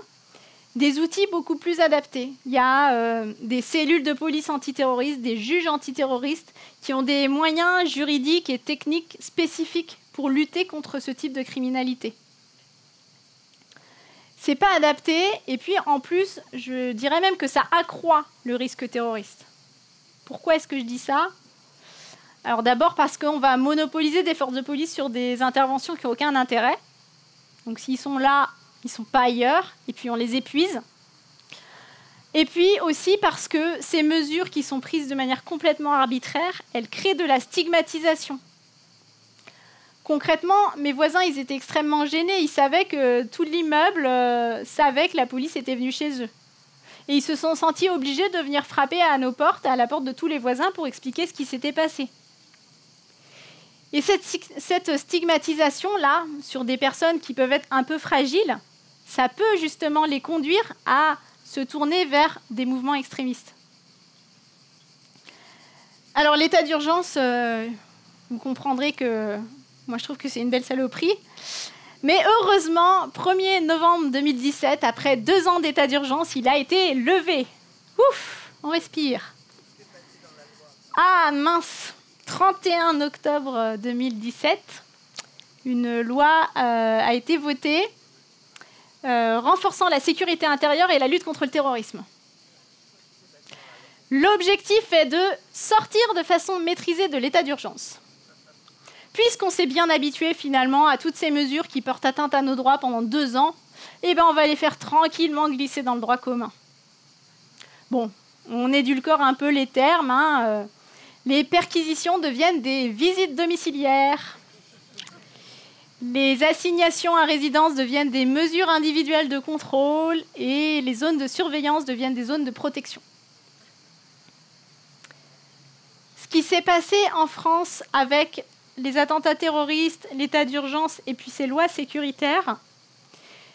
des outils beaucoup plus adaptés. Il y a des cellules de police antiterroristes, des juges antiterroristes qui ont des moyens juridiques et techniques spécifiques pour lutter contre ce type de criminalité. Ce n'est pas adapté, et puis en plus, je dirais même que ça accroît le risque terroriste. Pourquoi est-ce que je dis ça ? Alors d'abord parce qu'on va monopoliser des forces de police sur des interventions qui n'ont aucun intérêt. Donc s'ils sont là, ils ne sont pas ailleurs, et puis on les épuise. Et puis aussi parce que ces mesures qui sont prises de manière complètement arbitraire, elles créent de la stigmatisation. Concrètement, mes voisins, ils étaient extrêmement gênés. Ils savaient que tout l'immeuble savait que la police était venue chez eux. Et ils se sont sentis obligés de venir frapper à nos portes, à la porte de tous les voisins, pour expliquer ce qui s'était passé. Et cette stigmatisation-là, sur des personnes qui peuvent être un peu fragiles, ça peut justement les conduire à se tourner vers des mouvements extrémistes. Alors l'état d'urgence, vous comprendrez que moi je trouve que c'est une belle saloperie. Mais heureusement, 1er novembre 2017, après 2 ans d'état d'urgence, il a été levé. Ouf, on respire. Ah mince, 31 octobre 2017, une loi a été votée renforçant la sécurité intérieure et la lutte contre le terrorisme. L'objectif est de sortir de façon maîtrisée de l'état d'urgence. Puisqu'on s'est bien habitué finalement à toutes ces mesures qui portent atteinte à nos droits pendant 2 ans, on va les faire tranquillement glisser dans le droit commun. Bon, on édulcore un peu les termes. Les perquisitions deviennent des visites domiciliaires. Les assignations à résidence deviennent des mesures individuelles de contrôle et les zones de surveillance deviennent des zones de protection. Ce qui s'est passé en France avec les attentats terroristes, l'état d'urgence et puis ces lois sécuritaires,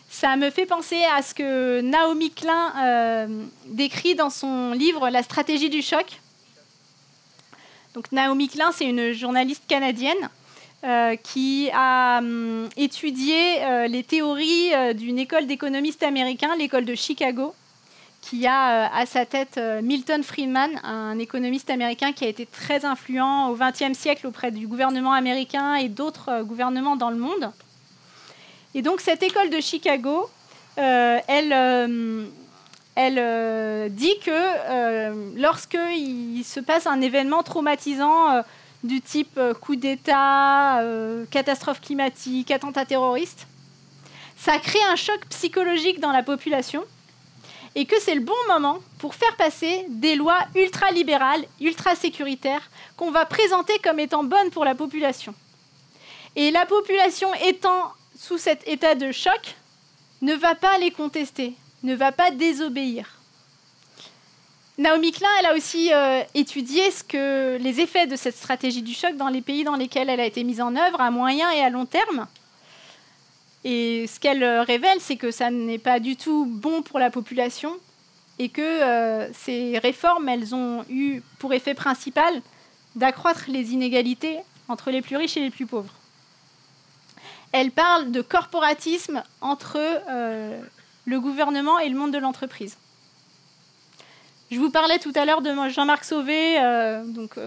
ça me fait penser à ce que Naomi Klein décrit dans son livre « La stratégie du choc ». Donc, Naomi Klein, c'est une journaliste canadienne qui a étudié les théories d'une école d'économistes américains, l'école de Chicago, qui a à sa tête Milton Friedman, un économiste américain qui a été très influent au XXe siècle auprès du gouvernement américain et d'autres gouvernements dans le monde. Et donc cette école de Chicago, elle elle dit que lorsqu'il se passe un événement traumatisant du type coup d'État, catastrophe climatique, attentat terroriste, ça crée un choc psychologique dans la population et que c'est le bon moment pour faire passer des lois ultra-libérales, ultra-sécuritaires, qu'on va présenter comme étant bonnes pour la population. Et la population étant sous cet état de choc, ne va pas les contester, ne va pas désobéir. Naomi Klein, elle a aussi étudié les effets de cette stratégie du choc dans les pays dans lesquels elle a été mise en œuvre à moyen et à long terme. Et ce qu'elle révèle, c'est que ça n'est pas du tout bon pour la population et que ces réformes, elles ont eu pour effet principal d'accroître les inégalités entre les plus riches et les plus pauvres. Elle parle de corporatisme entre le gouvernement et le monde de l'entreprise. Je vous parlais tout à l'heure de Jean-Marc Sauvé,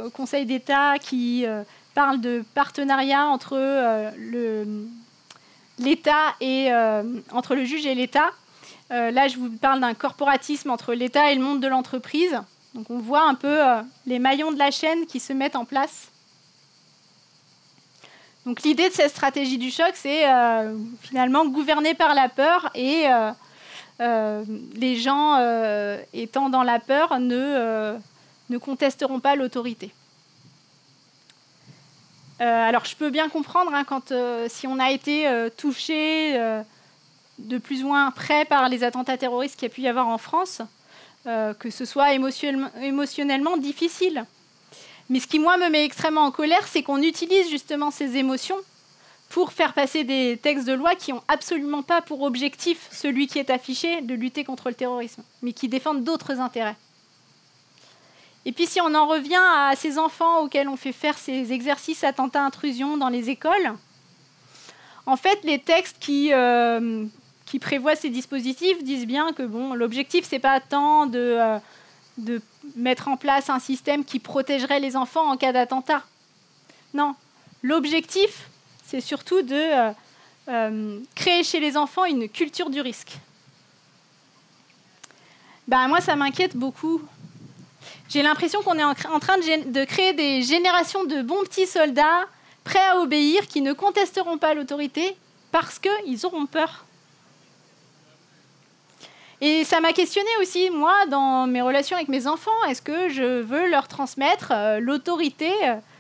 au Conseil d'État, qui parle de partenariat entre l'État et entre le juge et l'État. Là, je vous parle d'un corporatisme entre l'État et le monde de l'entreprise. Donc, on voit un peu les maillons de la chaîne qui se mettent en place. Donc, l'idée de cette stratégie du choc, c'est finalement gouverner par la peur et les gens étant dans la peur ne contesteront pas l'autorité. Alors, je peux bien comprendre si on a été touché de plus ou moins près par les attentats terroristes qu'il y a pu y avoir en France, que ce soit émotionnellement difficile. Mais ce qui, moi, me met extrêmement en colère, c'est qu'on utilise justement ces émotions pour faire passer des textes de loi qui n'ont absolument pas pour objectif celui qui est affiché de lutter contre le terrorisme, mais qui défendent d'autres intérêts. Et puis si on en revient à ces enfants auxquels on fait faire ces exercices attentats-intrusion dans les écoles, en fait, les textes qui prévoient ces dispositifs disent bien que l'objectif, ce n'est pas tant de mettre en place un système qui protégerait les enfants en cas d'attentat. Non, l'objectif, c'est surtout de créer chez les enfants une culture du risque. Moi, ça m'inquiète beaucoup. J'ai l'impression qu'on est en train de créer des générations de bons petits soldats prêts à obéir, qui ne contesteront pas l'autorité parce qu'ils auront peur. Et ça m'a questionnée aussi, moi, dans mes relations avec mes enfants. Est-ce que je veux leur transmettre l'autorité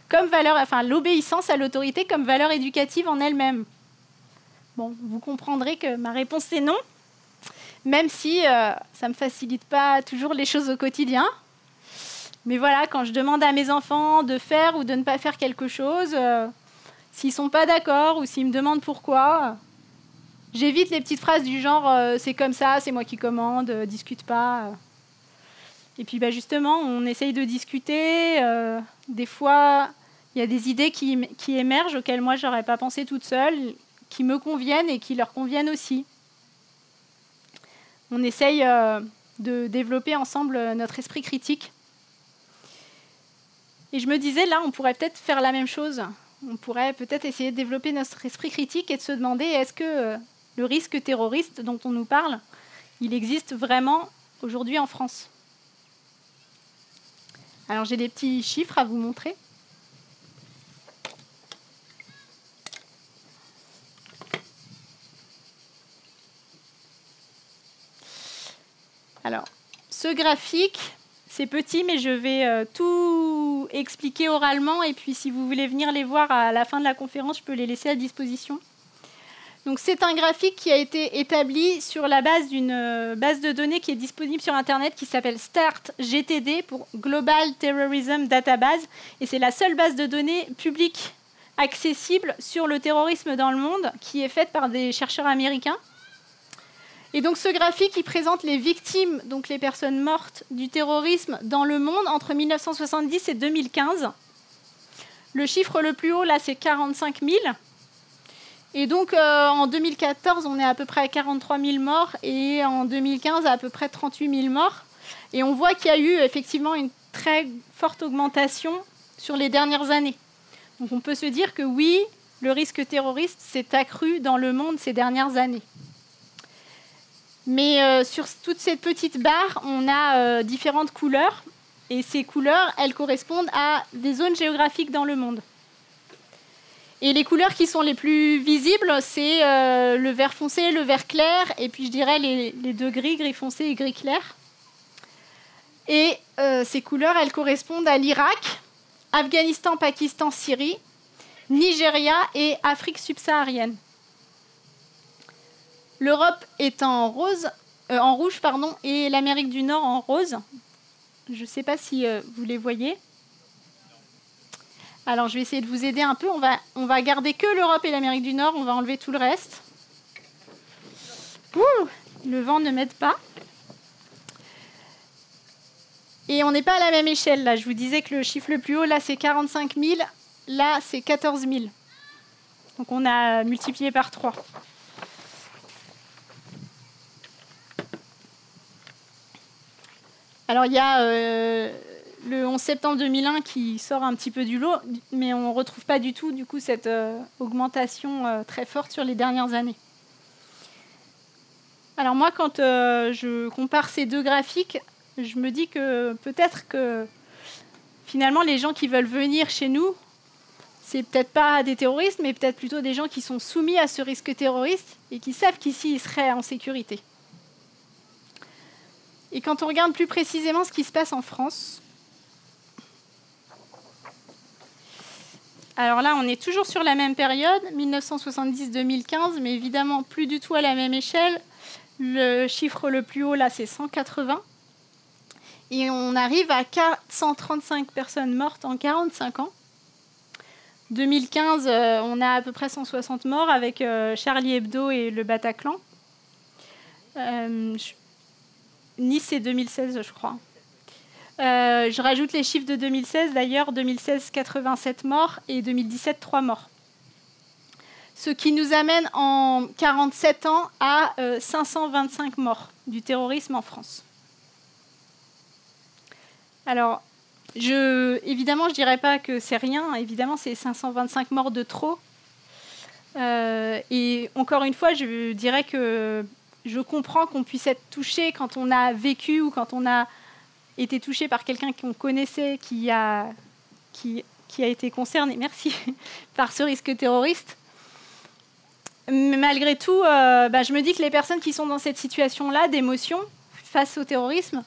comme valeur, l'obéissance à l'autorité comme valeur éducative en elle-même? Bon, vous comprendrez que ma réponse c'est non, même si ça ne me facilite pas toujours les choses au quotidien. Mais voilà, quand je demande à mes enfants de faire ou de ne pas faire quelque chose, s'ils ne sont pas d'accord ou s'ils me demandent pourquoi, j'évite les petites phrases du genre c'est comme ça, c'est moi qui commande, discute pas. Et puis justement, on essaye de discuter. Des fois, il y a des idées qui émergent auxquelles moi, je n'aurais pas pensé toute seule, qui me conviennent et qui leur conviennent aussi. On essaye de développer ensemble notre esprit critique. Et je me disais, là, on pourrait peut-être faire la même chose. On pourrait peut-être essayer de développer notre esprit critique et de se demander, est-ce que le risque terroriste dont on nous parle, il existe vraiment aujourd'hui en France? Alors, j'ai des petits chiffres à vous montrer. Alors, ce graphique, c'est petit, mais je vais tout expliquer oralement. Et puis, si vous voulez venir les voir à la fin de la conférence, je peux les laisser à disposition. Donc, c'est un graphique qui a été établi sur la base d'une base de données qui est disponible sur Internet, qui s'appelle START-GTD, pour Global Terrorism Database. Et c'est la seule base de données publique accessible sur le terrorisme dans le monde, qui est faite par des chercheurs américains. Et donc ce graphique, il présente les victimes, donc les personnes mortes du terrorisme dans le monde entre 1970 et 2015. Le chiffre le plus haut, là, c'est 45 000. Et donc en 2014, on est à peu près à 43 000 morts et en 2015, à peu près 38 000 morts. Et on voit qu'il y a eu effectivement une très forte augmentation sur les dernières années. Donc on peut se dire que oui, le risque terroriste s'est accru dans le monde ces dernières années. Mais sur toute cette petite barre, on a différentes couleurs. Et ces couleurs, elles correspondent à des zones géographiques dans le monde. Et les couleurs qui sont les plus visibles, c'est le vert foncé, le vert clair, et puis je dirais les deux gris, gris foncé et gris clair. Et ces couleurs, elles correspondent à l'Irak, Afghanistan, Pakistan, Syrie, Nigeria et Afrique subsaharienne. L'Europe est en rouge, et l'Amérique du Nord en rose. Je ne sais pas si vous les voyez. Alors, je vais essayer de vous aider un peu. On va garder que l'Europe et l'Amérique du Nord. On va enlever tout le reste. Ouh, le vent ne m'aide pas. Et on n'est pas à la même échelle. Là, je vous disais que le chiffre le plus haut, là, c'est 45 000. Là, c'est 14 000. Donc, on a multiplié par 3. Alors, il y a le 11 septembre 2001 qui sort un petit peu du lot, mais on ne retrouve pas du tout, cette augmentation très forte sur les dernières années. Alors moi, quand je compare ces deux graphiques, je me dis que peut-être que finalement, les gens qui veulent venir chez nous, c'est peut-être pas des terroristes, mais peut-être plutôt des gens qui sont soumis à ce risque terroriste et qui savent qu'ici, ils seraient en sécurité. Et quand on regarde plus précisément ce qui se passe en France, alors là, on est toujours sur la même période, 1970-2015, mais évidemment plus du tout à la même échelle. Le chiffre le plus haut, là, c'est 180. Et on arrive à 435 personnes mortes en 45 ans. 2015, on a à peu près 160 morts avec Charlie Hebdo et le Bataclan. Nice, c'est 2016, je crois. Je rajoute les chiffres de 2016. D'ailleurs, 2016, 87 morts et 2017, 3 morts. Ce qui nous amène en 47 ans à 525 morts du terrorisme en France. Alors, évidemment, je ne dirais pas que c'est rien. Évidemment, c'est 525 morts de trop. Et encore une fois, je dirais que je comprends qu'on puisse être touché quand on a vécu ou quand on a été touché par quelqu'un qu'on connaissait qui a été concerné, merci, par ce risque terroriste. Mais malgré tout, je me dis que les personnes qui sont dans cette situation-là d'émotion face au terrorisme,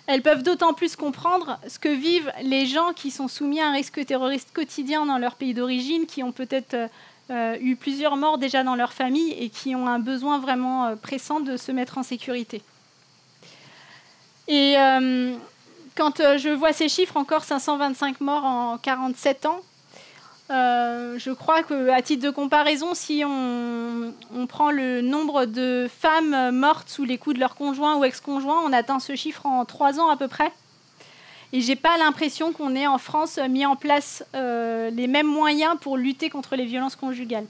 elles peuvent d'autant plus comprendre ce que vivent les gens qui sont soumis à un risque terroriste quotidien dans leur pays d'origine, qui ont peut-être eu plusieurs morts déjà dans leur famille et qui ont un besoin vraiment pressant de se mettre en sécurité. Et quand je vois ces chiffres, encore 525 morts en 47 ans, je crois qu'à titre de comparaison, si on prend le nombre de femmes mortes sous les coups de leur conjoint ou ex-conjoint, on atteint ce chiffre en 3 ans à peu près. Et je n'ai pas l'impression qu'on ait en France mis en place les mêmes moyens pour lutter contre les violences conjugales.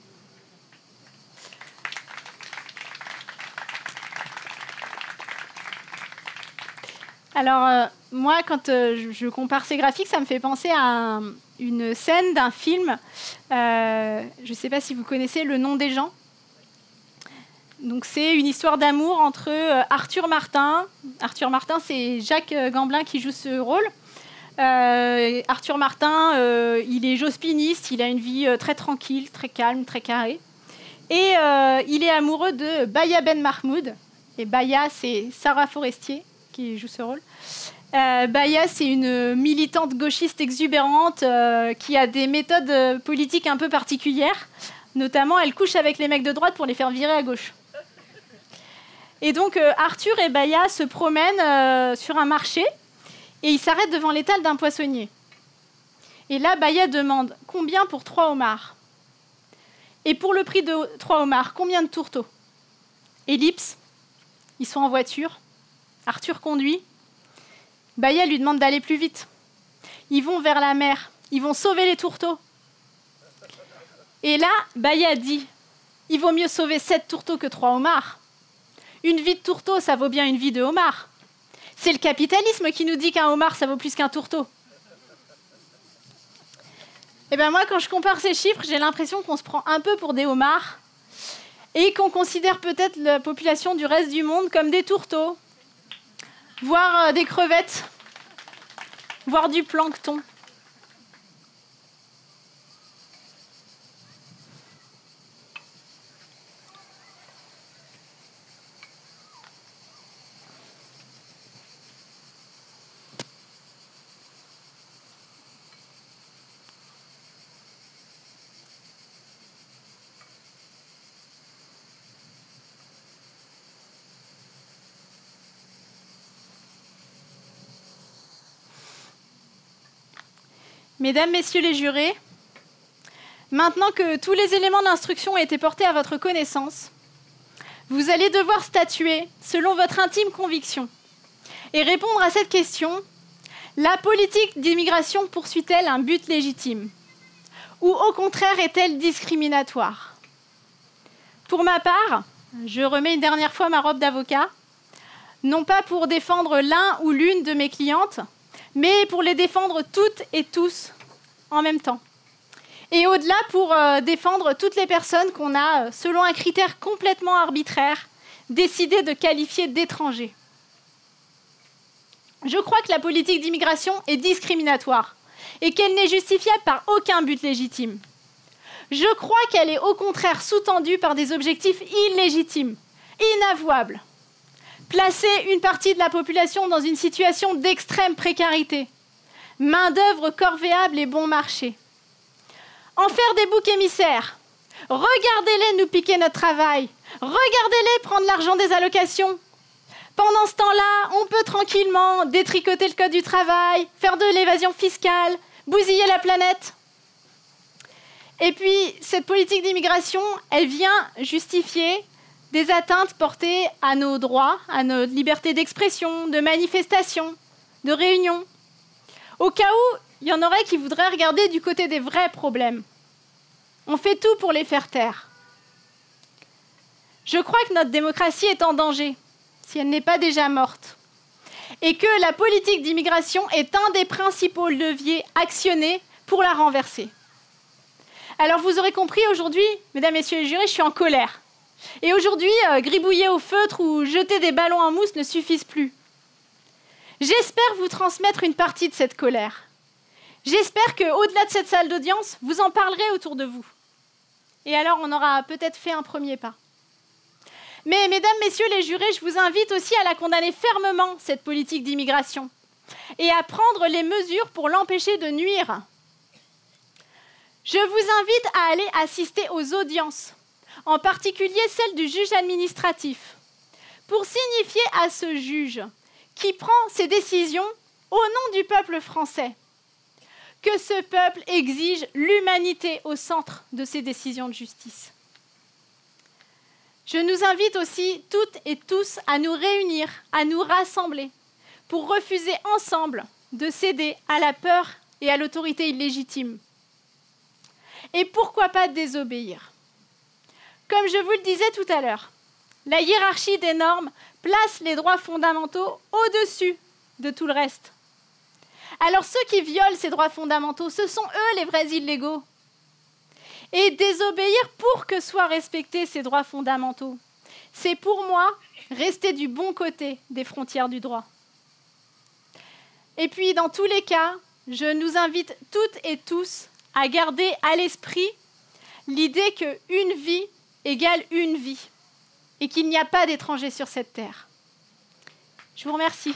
Alors, moi, quand je compare ces graphiques, ça me fait penser à une scène d'un film. Je ne sais pas si vous connaissez Le Nom des gens. Donc, c'est une histoire d'amour entre Arthur Martin. Arthur Martin, c'est Jacques Gamblin qui joue ce rôle. Arthur Martin, il est jospiniste, il a une vie très tranquille, très calme, très carrée. Et il est amoureux de Baya Ben Mahmoud. Et Baya, c'est Sarah Forestier qui joue ce rôle. Baya, c'est une militante gauchiste exubérante qui a des méthodes politiques un peu particulières. Notamment, elle couche avec les mecs de droite pour les faire virer à gauche. Et donc, Arthur et Baya se promènent sur un marché et ils s'arrêtent devant l'étal d'un poissonnier. Et là, Baya demande « Combien pour 3 homards ?» Et pour le prix de 3 homards, combien de tourteaux? Ellipse, ils sont en voiture. Arthur conduit. Baya lui demande d'aller plus vite. Ils vont vers la mer. Ils vont sauver les tourteaux. Et là, Baya dit « Il vaut mieux sauver 7 tourteaux que 3 homards. Une vie de tourteau, ça vaut bien une vie de homard. C'est le capitalisme qui nous dit qu'un homard, ça vaut plus qu'un tourteau. » Et bien moi, quand je compare ces chiffres, j'ai l'impression qu'on se prend un peu pour des homards. et qu'on considère peut-être la population du reste du monde comme des tourteaux, voire des crevettes, voire du plancton. Mesdames, Messieurs les jurés, maintenant que tous les éléments d'instruction ont été portés à votre connaissance, vous allez devoir statuer selon votre intime conviction et répondre à cette question: la politique d'immigration poursuit-elle un but légitime? Ou au contraire est-elle discriminatoire? Pour ma part, je remets une dernière fois ma robe d'avocat, non pas pour défendre l'un ou l'une de mes clientes, mais pour les défendre toutes et tous en même temps. Et au-delà, pour défendre toutes les personnes qu'on a, selon un critère complètement arbitraire, décidé de qualifier d'étrangers. Je crois que la politique d'immigration est discriminatoire et qu'elle n'est justifiable par aucun but légitime. Je crois qu'elle est au contraire sous-tendue par des objectifs illégitimes, inavouables. Placer une partie de la population dans une situation d'extrême précarité, main-d'œuvre corvéable et bon marché. En faire des boucs émissaires. Regardez-les nous piquer notre travail. Regardez-les prendre l'argent des allocations. Pendant ce temps-là, on peut tranquillement détricoter le code du travail, faire de l'évasion fiscale, bousiller la planète. Et puis, cette politique d'immigration, elle vient justifier des atteintes portées à nos droits, à notre liberté d'expression, de manifestation, de réunion. Au cas où il y en aurait qui voudraient regarder du côté des vrais problèmes. On fait tout pour les faire taire. Je crois que notre démocratie est en danger, si elle n'est pas déjà morte, et que la politique d'immigration est un des principaux leviers actionnés pour la renverser. Alors vous aurez compris, aujourd'hui, mesdames, messieurs les jurés, je suis en colère. Et aujourd'hui, gribouiller au feutre ou jeter des ballons en mousse ne suffisent plus. J'espère vous transmettre une partie de cette colère. J'espère qu'au-delà de cette salle d'audience, vous en parlerez autour de vous. Et alors, on aura peut-être fait un premier pas. Mais, mesdames, messieurs les jurés, je vous invite aussi à la condamner fermement, cette politique d'immigration, et à prendre les mesures pour l'empêcher de nuire. Je vous invite à aller assister aux audiences, en particulier celle du juge administratif, pour signifier à ce juge qui prend ses décisions au nom du peuple français que ce peuple exige l'humanité au centre de ses décisions de justice. Je nous invite aussi toutes et tous à nous réunir, à nous rassembler pour refuser ensemble de céder à la peur et à l'autorité illégitime. Et pourquoi pas désobéir? Comme je vous le disais tout à l'heure, la hiérarchie des normes place les droits fondamentaux au-dessus de tout le reste. Alors ceux qui violent ces droits fondamentaux, ce sont eux les vrais illégaux. Et désobéir pour que soient respectés ces droits fondamentaux, c'est pour moi rester du bon côté des frontières du droit. Et puis dans tous les cas, je nous invite toutes et tous à garder à l'esprit l'idée qu'une vie égale une vie et qu'il n'y a pas d'étrangers sur cette terre. Je vous remercie.